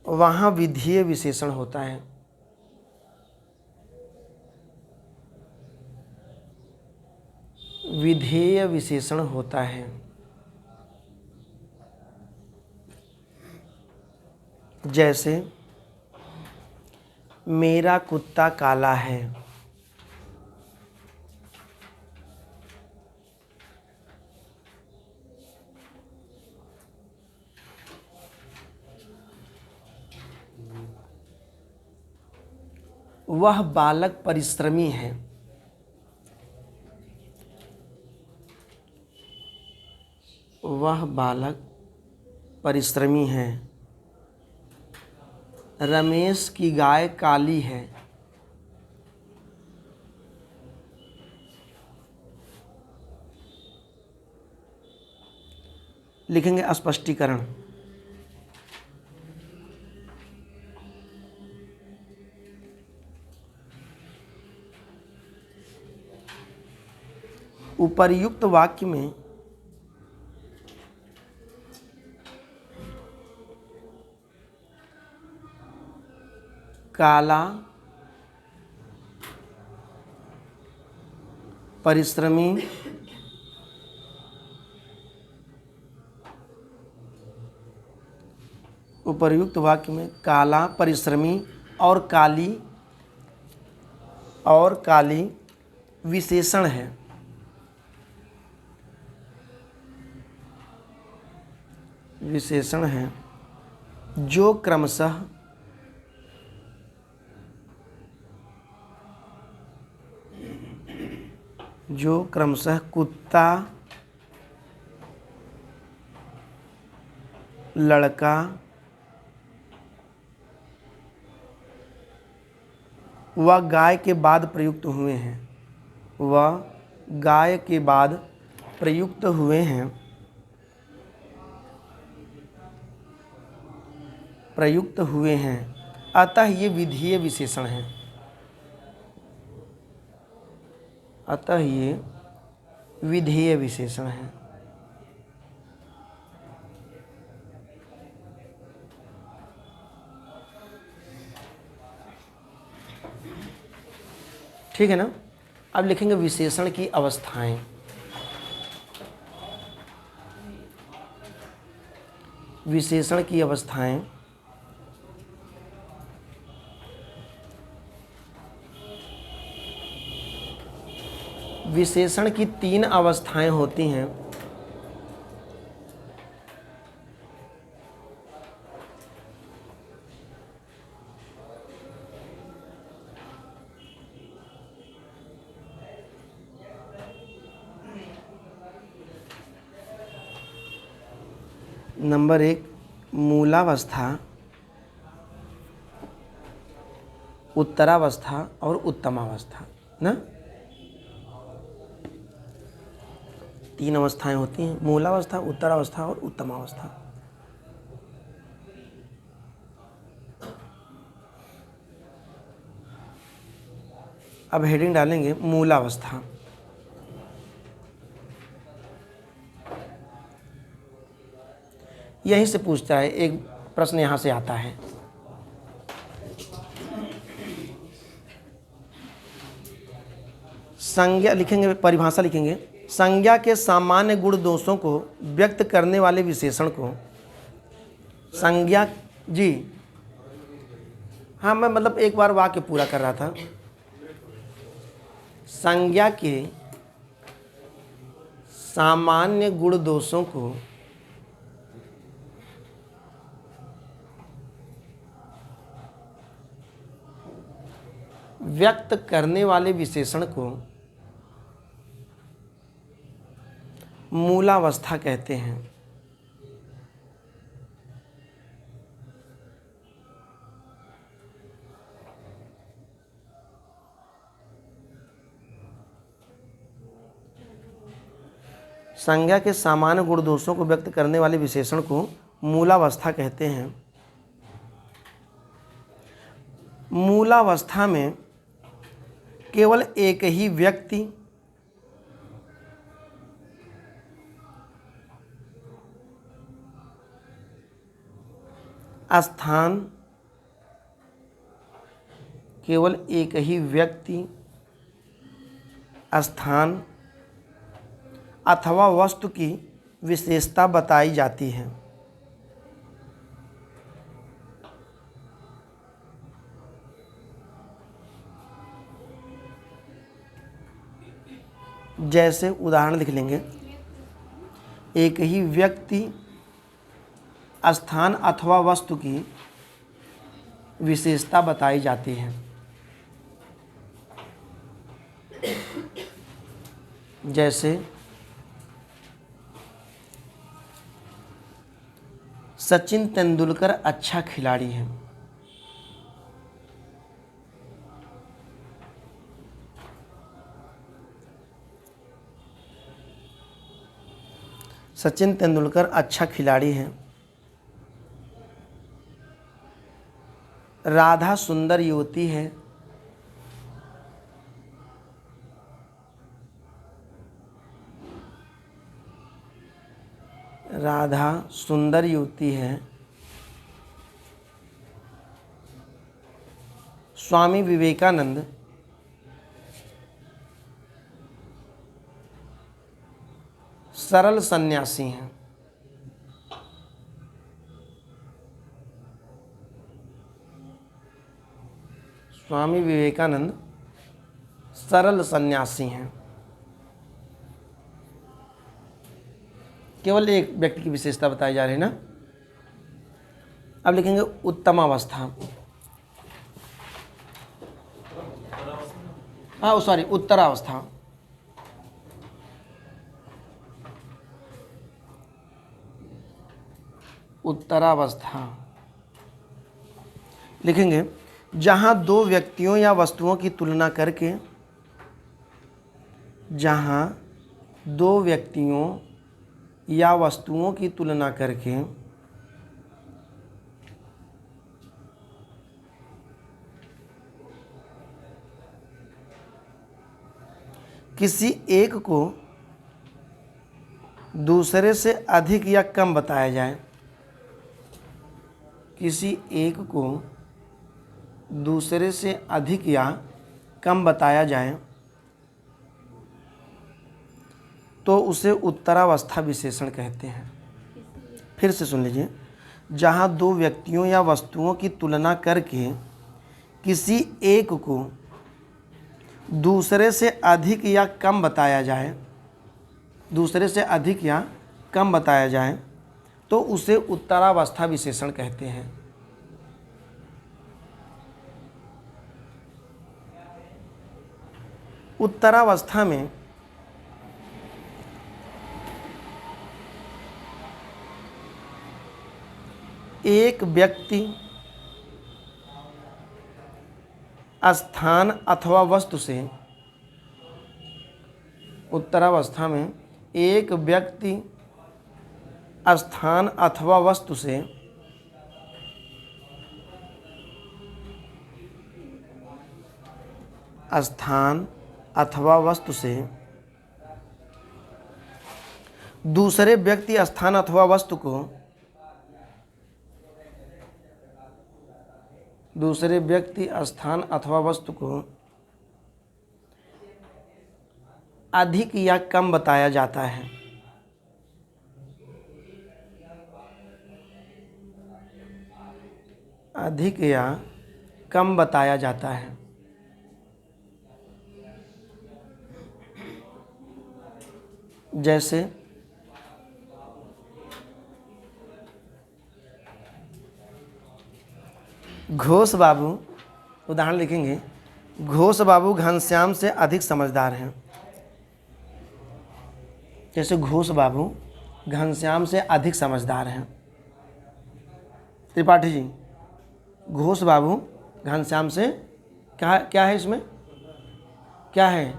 वहाँ विधेय विशेषण होता है। विधेय विशेषण होता है। जैसे मेरा कुत्ता काला है। वह बालक परिश्रमी है। वह बालक परिश्रमी है। रमेश की गाय काली है। लिखेंगे स्पष्टीकरण। उपर्युक्त वाक्य में काला, परिश्रमी, उपर्युक्त वाक्य में काला, परिश्रमी और काली विशेषण है। विशेषण है जो क्रमशः कुत्ता, लड़का व गाय के बाद प्रयुक्त हुए हैं। वह गाय के बाद प्रयुक्त हुए हैं। अतः ये विधेय विशेषण हैं। अतः ये विधेय विशेषण हैं। ठीक है ना। अब लिखेंगे विशेषण की अवस्थाएं। विशेषण की अवस्थाएं विशेषण की 3 अवस्थाएं होती हैं। नंबर 1 मूलावस्था, उत्तरावस्था और उत्तमावस्था ना। 3 अवस्थाएं होती हैं, मूलावस्था, उत्तरावस्था और उत्तमावस्था। अब हेडिंग डालेंगे मूलावस्था। यहीं से पूछता है, एक प्रश्न यहाँ से आता है। संज्ञा लिखेंगे, परिभाषा लिखेंगे। संज्ञा के सामान्य गुण दोषों को व्यक्त करने वाले विशेषण को संज्ञा जी। हाँ, मैं मतलब एक बार वाक्य पूरा कर रहा था। संज्ञा के सामान्य गुण दोषों को व्यक्त करने वाले विशेषण को मूलावस्था कहते हैं। संज्ञा के सामान्य गुण दोषों को व्यक्त करने वाले विशेषण को मूलावस्था कहते हैं। मूलावस्था में केवल एक ही व्यक्ति स्थान, केवल एक ही व्यक्ति, स्थान अथवा वस्तु की विशेषता बताई जाती है। जैसे उदाहरण लिख लेंगे, एक ही व्यक्ति, स्थान अथवा वस्तु की विशेषता बताई जाती है। जैसे सचिन तेंदुलकर अच्छा खिलाड़ी है। सचिन तेंदुलकर अच्छा खिलाड़ी है। राधा सुंदर युवती है। राधा सुंदर युवती है। स्वामी विवेकानंद सरल सन्यासी हैं। स्वामी विवेकानंद सरल सन्यासी हैं। केवल एक व्यक्ति की विशेषता बताई जा रही है ना। अब लिखेंगे उत्तमावस्था। हाँ सॉरी, उत्तरावस्था। उत्तरावस्था लिखेंगे जहाँ दो व्यक्तियों या वस्तुओं की तुलना करके, जहाँ दो व्यक्तियों या वस्तुओं की तुलना करके किसी एक को दूसरे से अधिक या कम बताया जाए, किसी एक को दूसरे से अधिक या कम बताया जाए तो उसे उत्तरावस्था विशेषण कहते हैं। फिर से सुन लीजिए, जहाँ दो व्यक्तियों या वस्तुओं की तुलना करके किसी एक को दूसरे से अधिक या कम बताया जाए, दूसरे से अधिक या कम बताया जाए तो उसे उत्तरावस्था विशेषण कहते हैं। उत्तरावस्था में एक व्यक्ति, स्थान अथवा वस्तु से, उत्तरावस्था में एक व्यक्ति, स्थान अथवा वस्तु से स्थान अथवा वस्तु से दूसरे व्यक्ति, स्थान अथवा वस्तु को, दूसरे व्यक्ति, स्थान अथवा वस्तु को अधिक या कम बताया जाता है। अधिक या कम बताया जाता है। जैसे घोष बाबू, उदाहरण लिखेंगे, घोष बाबू घनश्याम से अधिक समझदार हैं। जैसे घोष बाबू घनश्याम से अधिक समझदार हैं। त्रिपाठी जी, घोष बाबू घनश्याम से क्या है इसमें क्या है?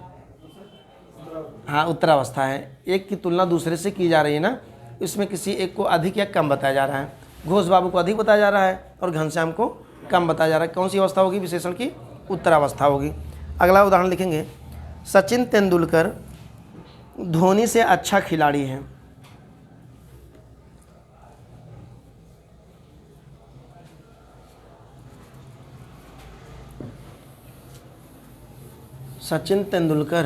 हाँ उत्तरावस्था है, एक की तुलना दूसरे से की जा रही है ना, इसमें किसी एक को अधिक या कम बताया जा रहा है। घोष बाबू को अधिक बताया जा रहा है और घनश्याम को कम बताया जा रहा है। कौन सी अवस्था होगी विशेषण की? उत्तरावस्था होगी। अगला उदाहरण लिखेंगे, सचिन तेंदुलकर धोनी से अच्छा खिलाड़ी है। सचिन तेंदुलकर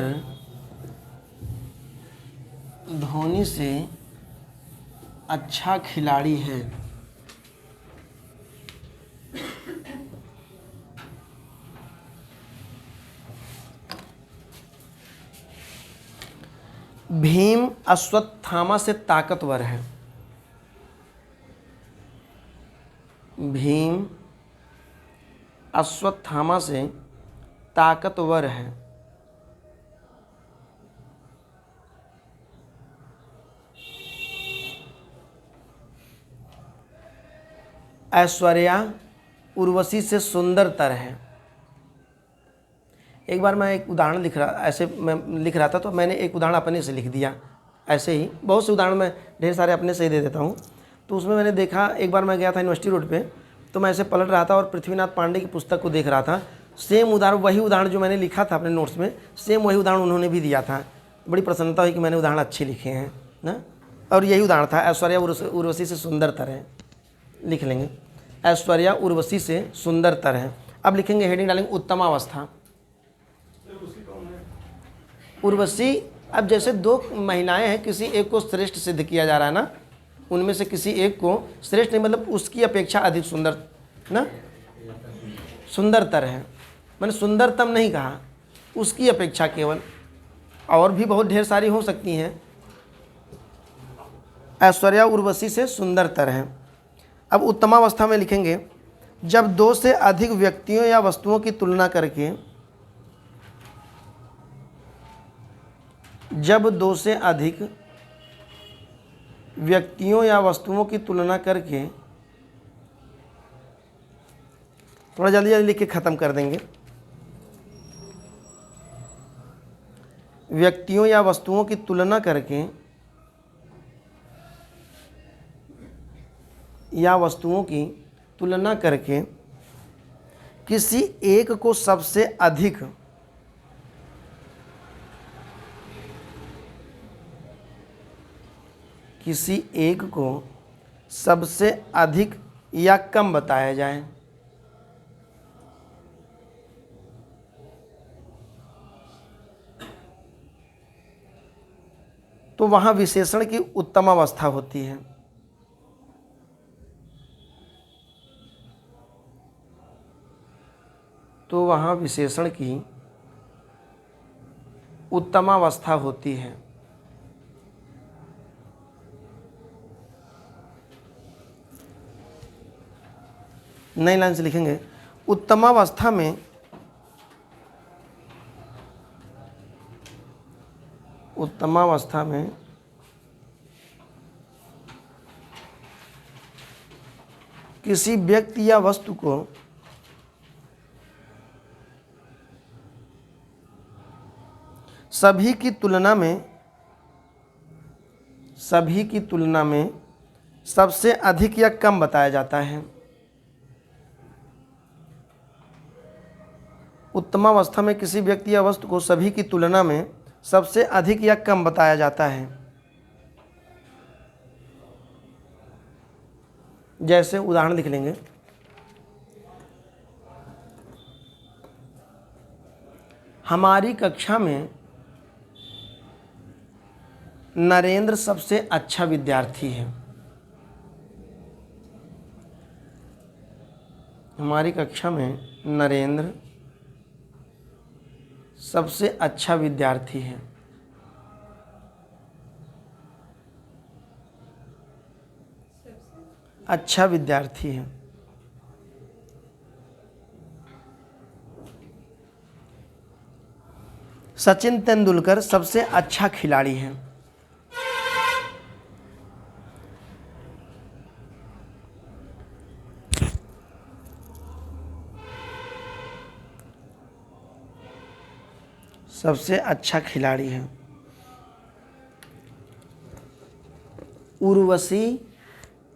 धोनी से अच्छा खिलाड़ी है। भीम अश्वत्थामा से ताकतवर है। भीम अश्वत्थामा से ताकतवर है। ऐश्वर्या उर्वशी से सुंदरतर है। एक बार मैं एक उदाहरण मैं लिख रहा था तो मैंने एक उदाहरण अपने से लिख दिया। ऐसे ही बहुत से उदाहरण मैं ढेर सारे अपने से ही दे देता हूँ। तो उसमें मैंने देखा, एक बार मैं गया था यूनिवर्सिटी रोड पे, तो मैं ऐसे पलट रहा था और पृथ्वीनाथ पांडे की पुस्तक को देख रहा था। सेम उदाहरण, वही उदाहरण जो मैंने लिखा था अपने नोट्स में, सेम वही उदाहरण उन्होंने भी दिया था। बड़ी प्रसन्नता हुई कि मैंने उदाहरण अच्छे लिखे हैं ना। और यही उदाहरण था, ऐश्वर्या उर्वशी से सुंदरतर है। लिख लेंगे, ऐश्वर्या उर्वशी से सुंदरतर है। अब लिखेंगे, हेडिंग डालेंगे उत्तमावस्था। उर्वशी, अब जैसे दो महिलाएं हैं, किसी एक को श्रेष्ठ सिद्ध किया जा रहा है ना, उनमें से किसी एक को श्रेष्ठ नहीं, मतलब उसकी अपेक्षा अधिक सुंदर ना, सुंदरतर है। मैंने सुंदरतम नहीं कहा, उसकी अपेक्षा केवल, और भी बहुत ढेर सारी हो सकती हैं। ऐश्वर्या उर्वशी से सुंदरतर है। अब उत्तमावस्था में लिखेंगे, जब दो से अधिक व्यक्तियों या वस्तुओं की तुलना करके, जब दो से अधिक व्यक्तियों या वस्तुओं की तुलना करके, थोड़ा जल्दी जल्दी लिख के ख़त्म कर देंगे। व्यक्तियों या वस्तुओं की तुलना करके, या वस्तुओं की तुलना करके किसी एक को सबसे अधिक किसी एक को सबसे अधिक या कम बताया जाए। तो वहाँ विशेषण की उत्तमावस्था होती है। तो वहाँ विशेषण की उत्तमावस्था होती है। नई लाइन से लिखेंगे, उत्तमावस्था में किसी व्यक्ति या वस्तु को सभी की तुलना में सबसे अधिक या कम बताया जाता है। उत्तमावस्था में किसी व्यक्ति या वस्तु को सभी की तुलना में सबसे अधिक या कम बताया जाता है। जैसे उदाहरण लिख लेंगे, हमारी कक्षा में नरेंद्र सबसे अच्छा विद्यार्थी है। हमारी कक्षा में नरेंद्र सबसे अच्छा विद्यार्थी है। अच्छा विद्यार्थी है। सचिन तेंदुलकर सबसे अच्छा खिलाड़ी है। सबसे अच्छा खिलाड़ी है। उर्वशी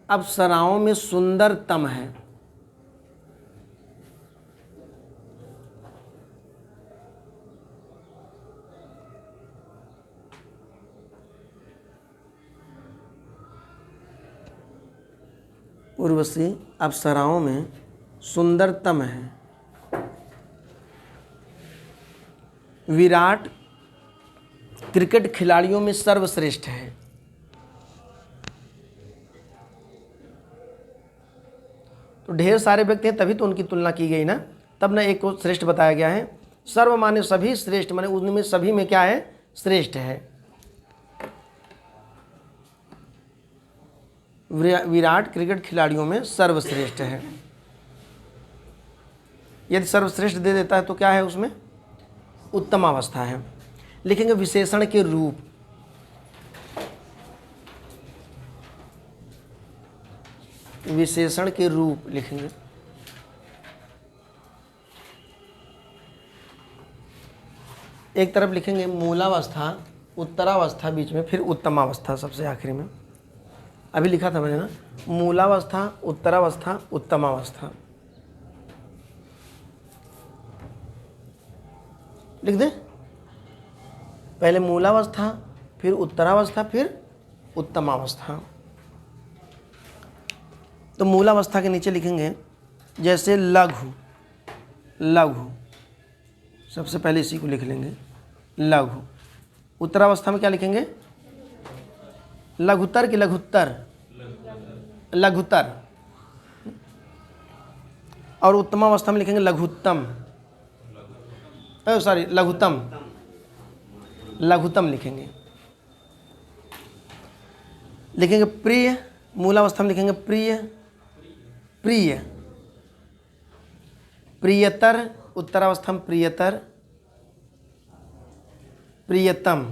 अप्सराओं में सुंदरतम है। उर्वशी अप्सराओं में सुंदरतम है। विराट क्रिकेट खिलाड़ियों में सर्वश्रेष्ठ है। तो ढेर सारे व्यक्ति हैं तभी तो उनकी तुलना की गई ना, तब ना एक को श्रेष्ठ बताया गया है। सर्व माने सभी, श्रेष्ठ माने उनमें सभी में क्या है, श्रेष्ठ है। विराट क्रिकेट खिलाड़ियों में सर्वश्रेष्ठ है। यदि सर्वश्रेष्ठ दे देता है तो क्या है उसमें, उत्तम अवस्था है। लिखेंगे विशेषण के रूप। विशेषण के रूप लिखेंगे। एक तरफ लिखेंगे मूलावस्था, उत्तरावस्था बीच में, फिर उत्तमावस्था सबसे आखिरी में। अभी लिखा था मैंने ना, मूलावस्था, उत्तरावस्था, उत्तमावस्था। लिख दे, पहले मूलावस्था, फिर उत्तरावस्था, फिर उत्तमावस्था। तो मूलावस्था के नीचे लिखेंगे जैसे लघु, लघु सबसे पहले इसी को लिख लेंगे, लघु। उत्तरावस्था में क्या लिखेंगे, लघुतर की लघुत्तर, लघुतर। और उत्तमावस्था में लिखेंगे लघुत्तम, सॉरी लघुतम, लघुतम लिखेंगे। लिखेंगे प्रिय, मूलावस्था में लिखेंगे प्रिय, प्रिय। प्रियतर, उत्तरावस्था में प्रियतर, प्रियतम,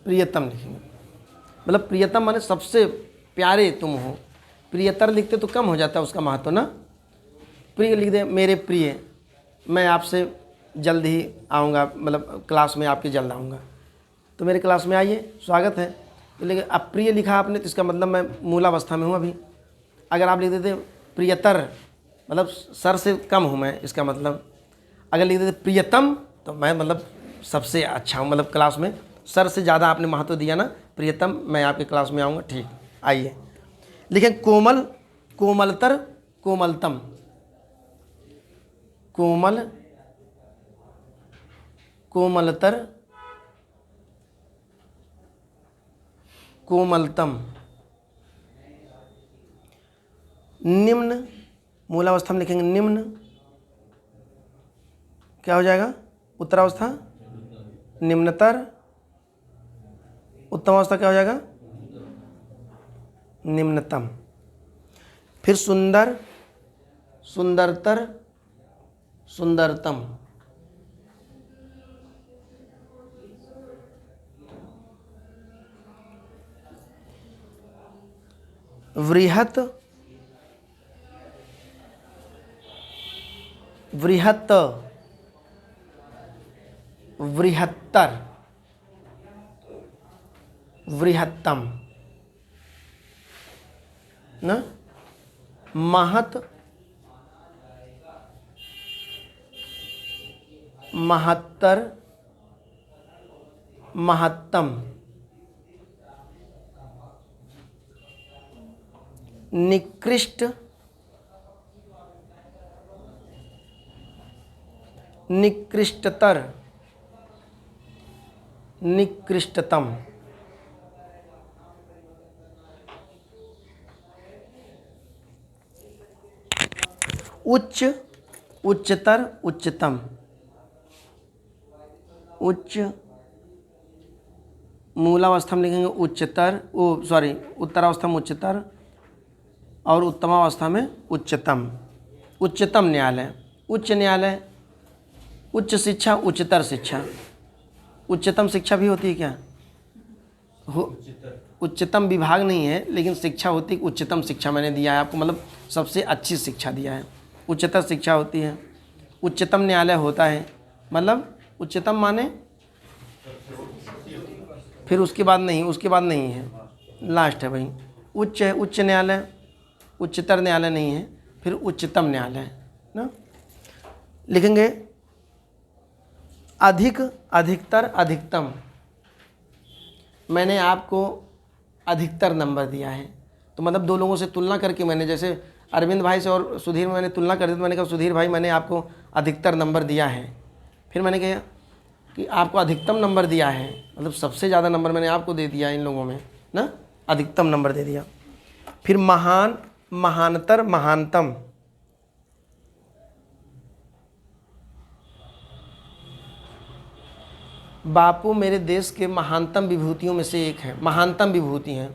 प्रियतम लिखेंगे। मतलब प्रियतम माने सबसे प्यारे तुम हो। प्रियतर लिखते तो कम हो जाता है उसका महत्व ना। प्रिय लिख दे, मेरे प्रिय, मैं आपसे जल्द ही आऊँगा, मतलब क्लास में आपके जल्द आऊँगा, तो मेरे क्लास में आइए, स्वागत है। तो लेकिन अब प्रिय लिखा आपने तो इसका मतलब मैं मूलावस्था में हूँ अभी। अगर आप लिख देते प्रियतर, मतलब सर से कम हूँ मैं, इसका मतलब। अगर लिख देते प्रियतम तो मैं मतलब सबसे अच्छा हूँ, मतलब क्लास में सर से ज़्यादा आपने महत्व दिया ना, प्रियतम, मैं आपके क्लास में आऊँगा, ठीक आइए। लिखें कोमल, कोमलतर, कोमलतम, कोमल, कोमलतर, कोमलतम। निम्न, मूलावस्था में लिखेंगे निम्न, क्या हो जाएगा, उत्तरावस्था निम्नतर, उत्तमावस्था क्या हो जाएगा, निम्नतम। फिर सुंदर, सुंदरतर, सुंदरतम। वृहत, वृहत, वृहत्तर, वृहत्तम ना। महत, महत्तर, महत्तम। निकृष्ट, निकृष्टतर, निकृष्टतम। उच्च, उच्चतर, उच्चतम। उच्च, मूलावस्था में लिखेंगे उच्चतर, उत्तरावस्था में उच्चतर और उत्तमावस्था में उच्चतम। उच्चतम न्यायालय, उच्च न्यायालय, उच्च शिक्षा, उच्चतर शिक्षा। उच्चतम शिक्षा भी होती है क्या, उच्चतम विभाग नहीं है, लेकिन शिक्षा होती है। उच्चतम शिक्षा मैंने दिया है आपको, मतलब सबसे अच्छी शिक्षा दिया है। उच्चतर शिक्षा होती है। उच्चतम न्यायालय होता है, मतलब उच्चतम माने फिर उसके बाद नहीं है, लास्ट है भाई। उच्च है, उच्च न्यायालय, उच्चतर न्यायालय नहीं है, फिर उच्चतम न्यायालय ना। लिखेंगे अधिक, अधिकतर, अधिकतम। मैंने आपको अधिकतर नंबर दिया है, तो मतलब दो लोगों से तुलना करके मैंने, जैसे अरविंद भाई से और सुधीर में मैंने तुलना कर दी, तो मैंने कहा सुधीर भाई मैंने आपको अधिकतर नंबर दिया है। फिर मैंने कहा कि आपको अधिकतम नंबर दिया है, मतलब सबसे ज़्यादा नंबर मैंने आपको दे दिया इन लोगों में ना, अधिकतम नंबर दे दिया। फिर महान, महानतर, महानतम। बापू मेरे देश के महानतम विभूतियों में से एक है। महानतम विभूति हैं,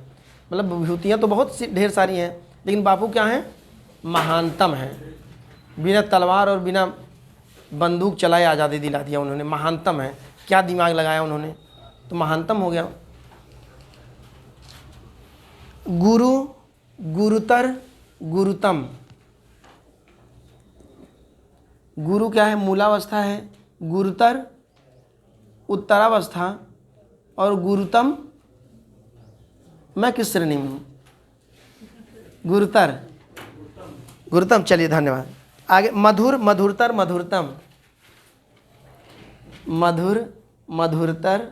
मतलब विभूतियाँ तो बहुत सी ढेर सारी हैं, लेकिन बापू क्या हैं, महानतम हैं। बिना तलवार और बिना बंदूक चलाए आज़ादी दिला दिया उन्होंने, महानतम है। क्या दिमाग लगाया उन्होंने, तो महानतम हो गया। गुरु, गुरुतर, गुरुतम। गुरु क्या है, मूलावस्था है, गुरुतर उत्तरावस्था, और गुरुतम मैं किस श्रेणी में हूँ, गुरुतर, गुरुतम। चलिए धन्यवाद। आगे मधुर, मधुरतर, मधुरतम। मधुर, मधुरतर,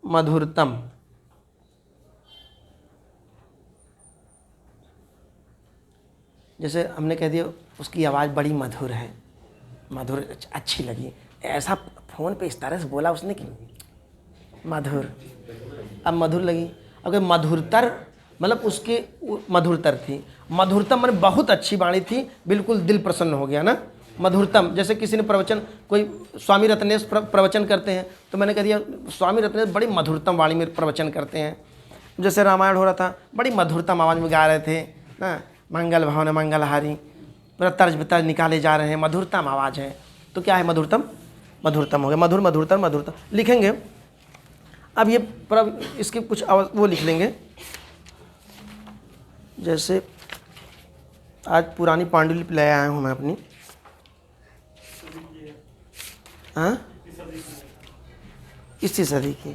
मधुरतम। जैसे हमने कह दिया उसकी आवाज़ बड़ी मधुर है, मधुर अच्छी लगी, ऐसा फ़ोन पे इस तरह से बोला उसने कि मधुर, अब मधुर लगी। अगर मधुरतर मतलब उसके मधुरतर थी, मधुरतम मैंने बहुत अच्छी वाणी थी, बिल्कुल दिल प्रसन्न हो गया ना। मधुरतम, जैसे किसी ने प्रवचन, कोई स्वामी रत्नेश प्रवचन करते हैं, तो मैंने कह दिया स्वामी रत्नेश बड़ी मधुरतम वाणी में प्रवचन करते हैं। जैसे रामायण हो रहा था, बड़ी मधुरतम आवाज़ में गा रहे थे ना, मंगल भवन मंगलहारी, पूरा तर्ज बतर्ज निकाले जा रहे हैं, मधुरतम आवाज़ है, तो क्या है मधुरतम, मधुरतम हो गया। मधुर, मधुरतम, मधुरतम लिखेंगे। अब ये इसके कुछ वो लिख लेंगे, जैसे आज पुरानी पांडुलिपि ले आया हूँ मैं अपनी, हाँ, इसी सदी की।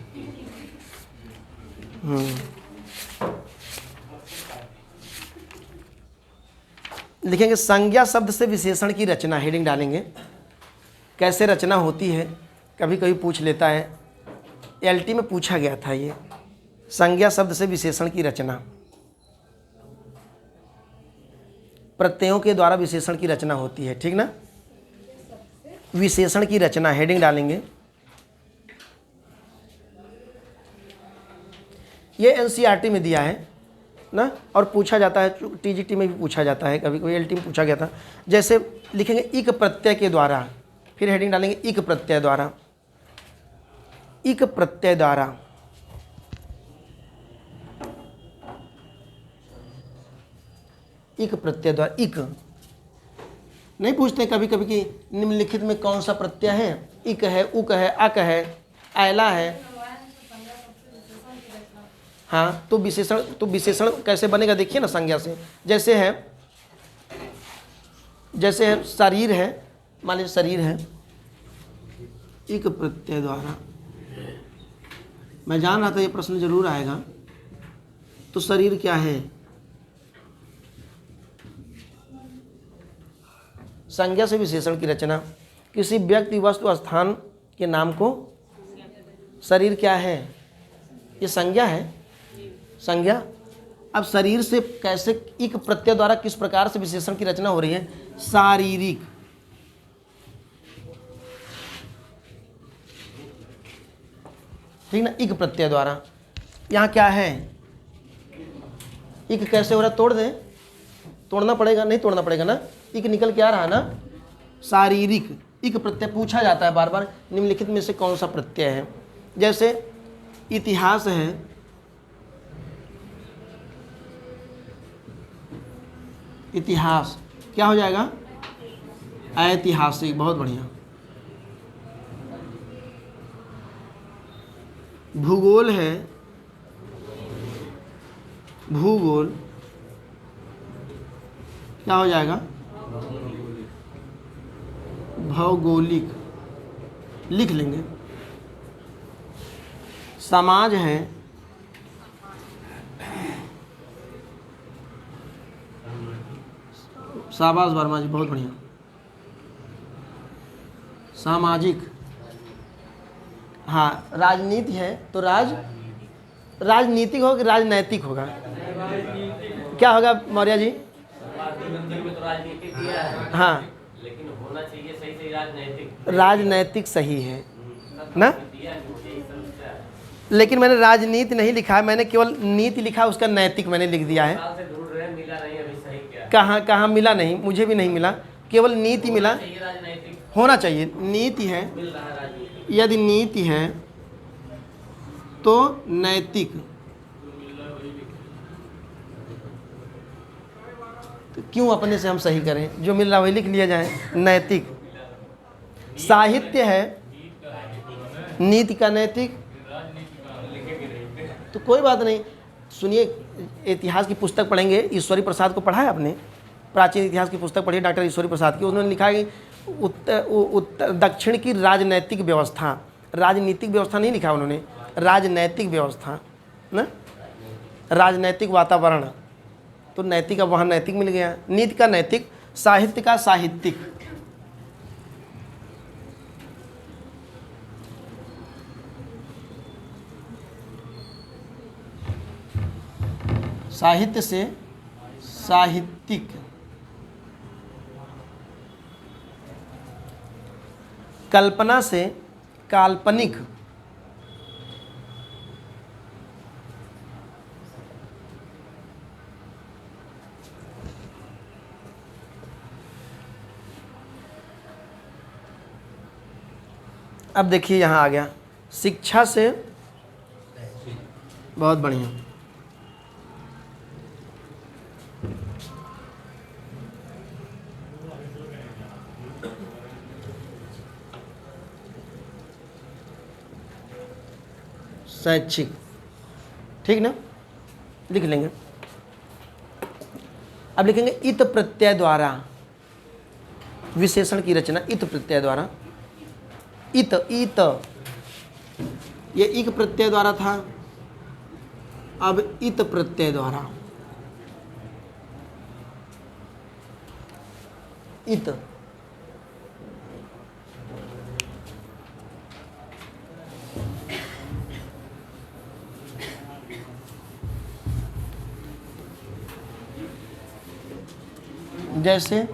लिखेंगे संज्ञा शब्द से विशेषण की रचना, हेडिंग डालेंगे। कैसे रचना होती है, कभी कभी पूछ लेता है, एलटी में पूछा गया था ये, संज्ञा शब्द से विशेषण की रचना, प्रत्ययों के द्वारा विशेषण की रचना होती है, ठीक ना। विशेषण की रचना, हेडिंग डालेंगे। ये एनसीईआरटी में दिया है ना, और पूछा जाता है, टीजीटी में भी पूछा जाता है, कभी कभी एलटी में पूछा गया था। जैसे लिखेंगे इक प्रत्यय के द्वारा, फिर हेडिंग डालेंगे इक प्रत्यय द्वारा, इक प्रत्यय द्वारा। इक प्रत्यय द्वारा, इक नहीं पूछते कभी कभी कि निम्नलिखित में कौन सा प्रत्यय है, इक है, उक है, अक है, ऐला है। हाँ, तो विशेषण कैसे बनेगा देखिए ना, संज्ञा से। जैसे है शरीर है, मान लीजिए शरीर है, इक प्रत्यय द्वारा। मैं जान रहा था ये प्रश्न जरूर आएगा। तो शरीर क्या है, संज्ञा से विशेषण की रचना, किसी व्यक्ति वस्तु स्थान के नाम को, शरीर क्या है, ये संज्ञा है, संज्ञा। अब शरीर से कैसे इक प्रत्यय द्वारा किस प्रकार से विशेषण की रचना हो रही है, शारीरिक, ठीक ना, इक प्रत्यय द्वारा। यहाँ क्या है, इक कैसे हो रहा, तोड़ दे, तोड़ना पड़ेगा, नहीं तोड़ना पड़ेगा ना, इक निकल के आ रहा है ना, शारीरिक। इक प्रत्यय पूछा जाता है बार बार, निम्नलिखित में से कौन सा प्रत्यय है। जैसे इतिहास है, इतिहास क्या हो जाएगा, ऐतिहासिक, बहुत बढ़िया। भूगोल है, भूगोल क्या हो जाएगा, भौगोलिक, लिख लेंगे। समाज है शाबाश वर्मा जी, बहुत बढ़िया। सामाजिक, हाँ राजनीति है तो राजनीतिक होगा कि राजनैतिक होगा? क्या होगा मौर्य जी? में तो राजनीति दिया है, हाँ लेकिन होना चाहिए सही सही राजनैतिक राजनैतिक सही है ना, दिया है, मुझे ये समस्या है। लेकिन मैंने राजनीति नहीं लिखा है, मैंने केवल नीति लिखा, उसका नैतिक मैंने लिख दिया है। साल से ढूंढ रहे हैं, मिला नहीं अभी सही क्या है। कहाँ मिला नहीं, मुझे भी नहीं मिला, केवल नीति मिला। चाहिए राजनैतिक, होना चाहिए, नीति है, मिल रहा है राजनीतिक। यदि नीति है तो नैतिक, तो क्यों अपने से हम सही करें, जो मिल रहा वही लिख लिया जाए, नैतिक। साहित्य है नीति का नैतिक, तो कोई बात नहीं। सुनिए, इतिहास की पुस्तक पढ़ेंगे, ईश्वरी प्रसाद को पढ़ा है आपने? प्राचीन इतिहास की पुस्तक पढ़ी डॉक्टर ईश्वरी प्रसाद की, उन्होंने लिखा है कि उत्तर दक्षिण की राजनैतिक व्यवस्था, राजनीतिक व्यवस्था नहीं लिखा उन्होंने, राजनैतिक व्यवस्था ना, राजनैतिक वातावरण, तो नैतिक अब वहाँ नैतिक मिल गया, नीति का नैतिक, साहित्य का साहित्यिक। साहित्य से साहित्यिक, कल्पना से काल्पनिक, अब देखिए यहाँ आ गया शिक्षा से, बहुत बढ़िया, शैक्षिक, ठीक ना, लिख लेंगे। अब लिखेंगे इत प्रत्यय द्वारा, विशेषण की रचना इत प्रत्यय द्वारा। इत ये इक प्रत्यय द्वारा था, अब इत प्रत्यय द्वारा, इत, जैसे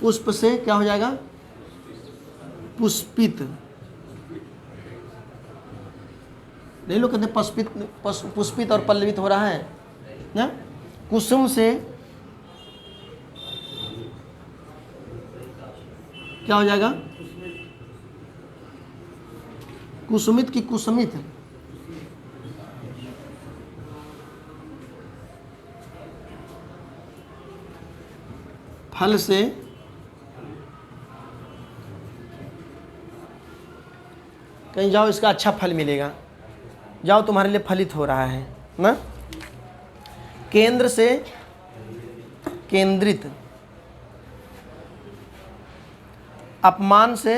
पुष्प से क्या हो जाएगा? पुष्पित, नहीं लोग कहते पुष्पित, पुष्पित और पल्लवित हो रहा है ना। कुसुम से क्या हो जाएगा? कुसुमित की कुसुमित, फल से कहीं जाओ, इसका अच्छा फल मिलेगा, जाओ तुम्हारे लिए फलित हो रहा है ना। केंद्र से केंद्रित, अपमान से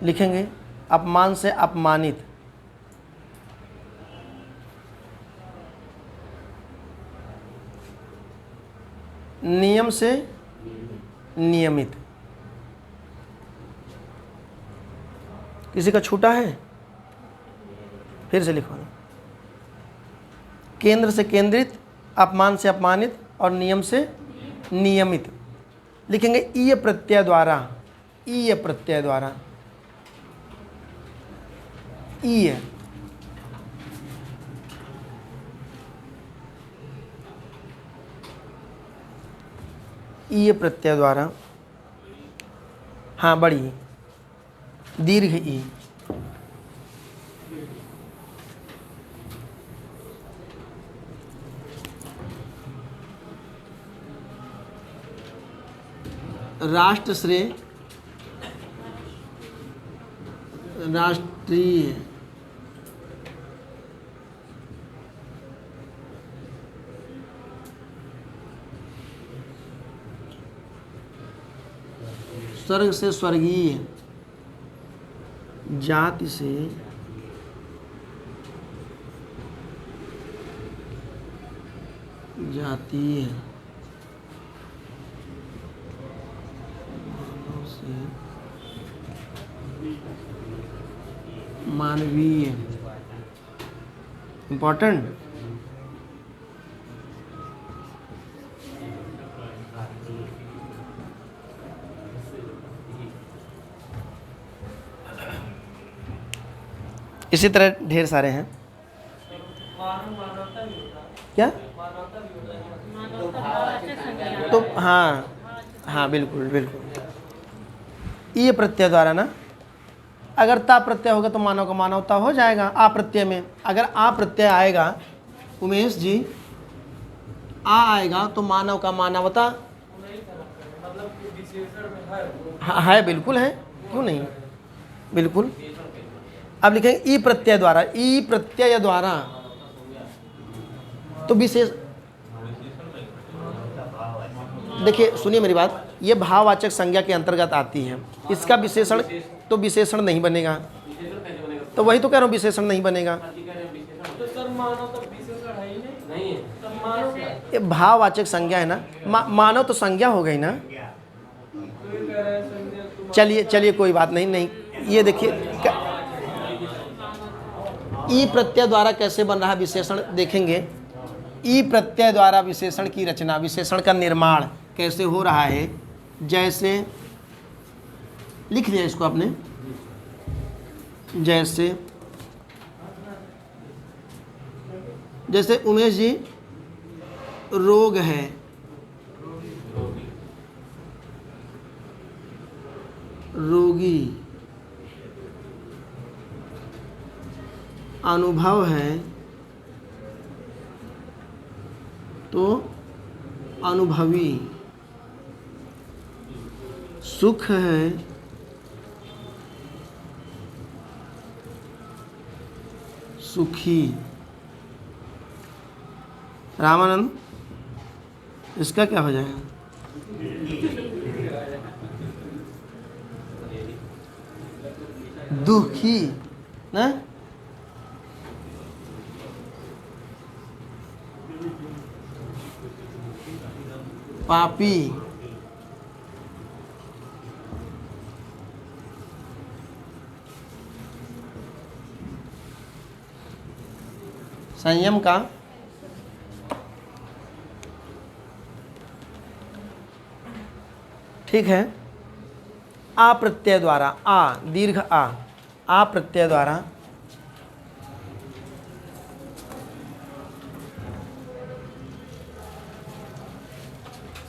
लिखेंगे अपमान से अपमानित, नियम से नियमित, किसी का छूटा है? फिर से लिखो, केंद्र से केंद्रित, अपमान से अपमानित और नियम से नियमित। लिखेंगे ईय प्रत्यय द्वारा, ईय प्रत्यय द्वारा, ईय, ईय प्रत्यय द्वारा, हाँ बड़ी दीर्घ ई, राष्ट्र श्रेय, राष्ट्रीय, स्वर्ग से स्वर्गीय, जाति से जातीय, मानव से मानवीय। इम्पोर्टेंट। इसी तरह ढेर सारे हैं। क्या? तो हाँ बिल्कुल बिल्कुल। ये प्रत्यय द्वारा ना, अगर ता प्रत्यय होगा तो मानव का मानवता हो जाएगा। आ प्रत्यय में अगर आ प्रत्यय आएगा उमेश जी, आ आएगा तो मानव का मानवता है, बिल्कुल है, क्यों नहीं, बिल्कुल। अब लिखेंगे ई प्रत्यय द्वारा, ई प्रत्यय द्वारा तो विशेष, देखिए सुनिए मेरी बात, ये भाववाचक संज्ञा के अंतर्गत आती है। इसका विशेषण तो विशेषण नहीं बनेगा, तो वही तो कह रहा हूँ, विशेषण नहीं बनेगा। ये भाववाचक संज्ञा है ना, मानव तो संज्ञा हो गई ना। चलिए कोई बात नहीं, ये देखिए ई प्रत्यय द्वारा कैसे बन रहा विशेषण देखेंगे। ई प्रत्यय द्वारा विशेषण की रचना, विशेषण का निर्माण कैसे हो रहा है। जैसे लिख लिया इसको आपने, जैसे उमेश जी रोग है, रोगी, अनुभव है तो अनुभवी, सुख है सुखी। रामानंद, इसका क्या हो जाएगा? दुखी ना, पापी, संयम का ठीक है। आ प्रत्यय द्वारा, आ दीर्घ आ प्रत्यय द्वारा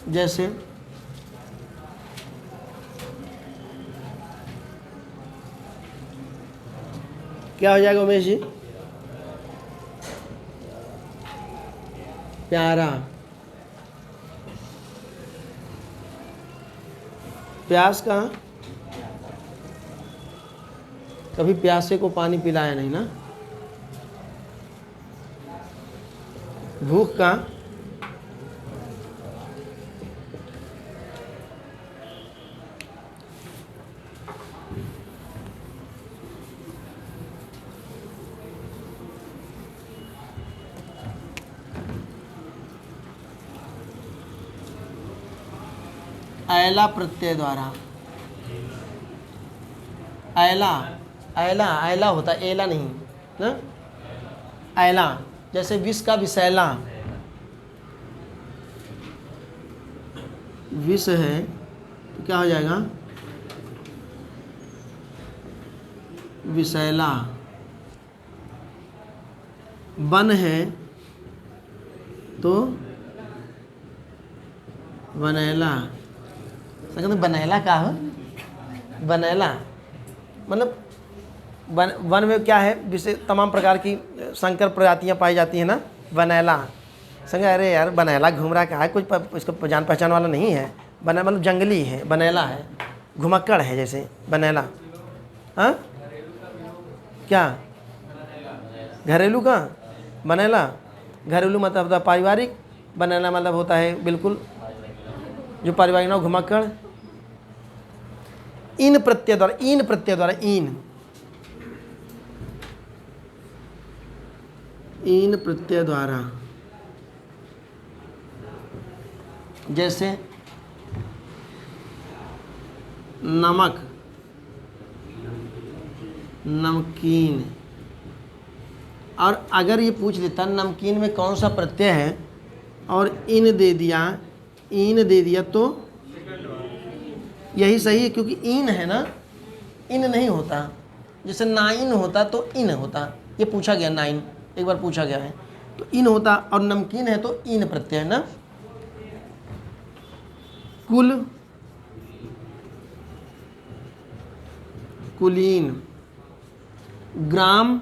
जैसे क्या हो जाएगा उमेश जी? प्यारा, प्यास का, कभी प्यासे को पानी पिलाया नहीं ना। भूख का, ऐला प्रत्यय द्वारा, ऐला होता है, एला नहीं ना। ऐला जैसे विष का विषैला, विष है तो क्या हो जाएगा? विषैला। वन है तो वनैला। बनैला का हो, बनैला मतलब वन में क्या है, विशेष तमाम प्रकार की संकर प्रजातियां पाई जाती हैं ना। बनैला संग, अरे यार बनैला घूम रहा है, कुछ इसको जान पहचान वाला नहीं है। बना मतलब जंगली है, बनैला है, घुमक्कड़ है जैसे बनैला। हाँ क्या? घरेलू का बनैला, घरेलू मतलब होता है पारिवारिक, बनैला मतलब होता है बिल्कुल जो पारिवारिक ना, घुमक्कड़। इन प्रत्यय द्वारा, इन प्रत्यय द्वारा, इन प्रत्यय द्वारा, जैसे नमक, नमकीन। और अगर ये पूछ लेता नमकीन में कौन सा प्रत्यय है और इन दे दिया, इन दे दिया, तो यही सही है, क्योंकि इन है ना, इन नहीं होता। जैसे नाइन होता तो इन होता, ये पूछा गया, नाइन एक बार पूछा गया है तो इन होता, और नमकीन है तो इन प्रत्यय है ना। कुल, कुलीन। ग्राम,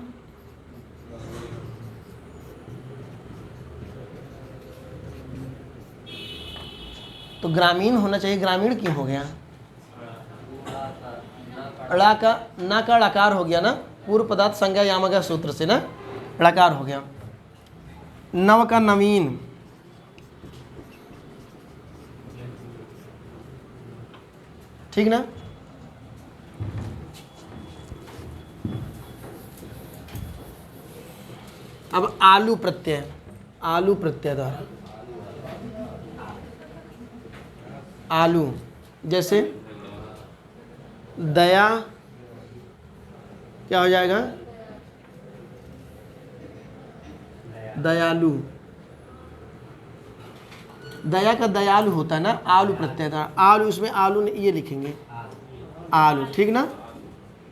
तो ग्रामीण होना चाहिए, ग्रामीण क्यों हो गया? ड़ा का ना का ड़कार हो गया ना, पूर्व पदार्थ संज्ञा यामक सूत्र से ना ड़कार हो गया। नव का नवीन, ठीक ना। अब आलू प्रत्यय, आलू प्रत्यय द्वारा, आलू, जैसे दया, क्या हो जाएगा? दयालु। दया का दयालु होता है ना, आलू प्रत्यय द्वारा, आलू, इसमें आलू ये लिखेंगे, आलू, ठीक ना।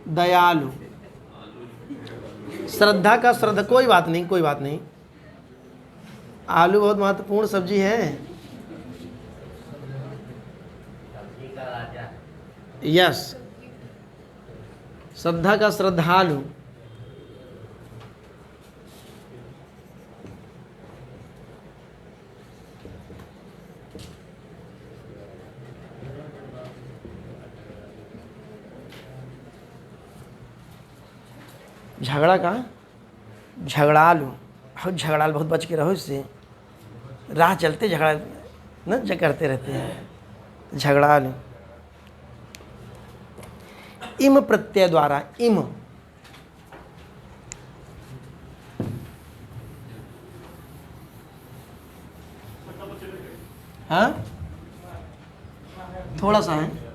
दयालु। श्रद्धा का श्रद्धा, कोई बात नहीं, कोई बात नहीं, आलू बहुत महत्वपूर्ण सब्जी है। सब्जी का राजा। यस, श्रद्धा का श्रद्धालु। झगड़ा का झगड़ालू, बहुत झगड़ालू, बहुत बच के रहो इससे, राह चलते झगड़ा न करते रहते हैं, झगड़ालू। इम प्रत्यय द्वारा, इम, हाँ थोड़ा सा है,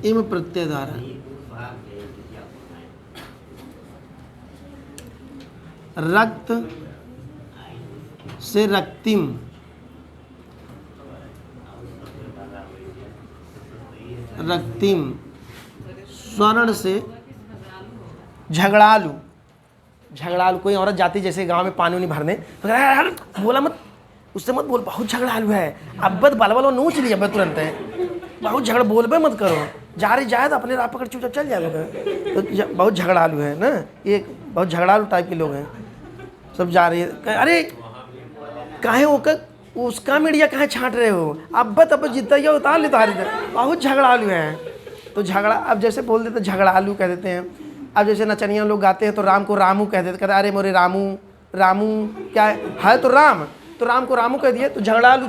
इम प्रत्यय द्वारा, रक्त से रक्तिम, रक्तिम। स्वर्ण से झगड़ालू, झगड़ालू। कोई औरत जाती जैसे गांव में पानी उनी भरने तो यार बोला मत, उससे मत बोल, बहुत झगड़ालू है, अब्बत बलबल नोच लिया मैं तुरंत है, बहुत झगड़ा, बोलबे मत करो, जा रही जाए तो अपने राह पकड़ चुपचाप चल जाएगा। तो बहुत झगड़ालू है ना, ये बहुत झगड़ालू टाइप के लोग हैं, सब जा रही है, अरे काहे होकर उसका मीडिया कहाँ छांट रहे हो, अब्बत अब जितना ये उतार ले, बहुत झगड़ालू है। तो झगड़ा, अब जैसे बोल देते झगड़ालू कह देते हैं। अब जैसे नचनिया लोग गाते हैं तो राम को रामू कह देते, कहते अरे मोरे रामू, रामू क्या है तो राम, तो राम को रामू कह दिए तो झगड़ालू।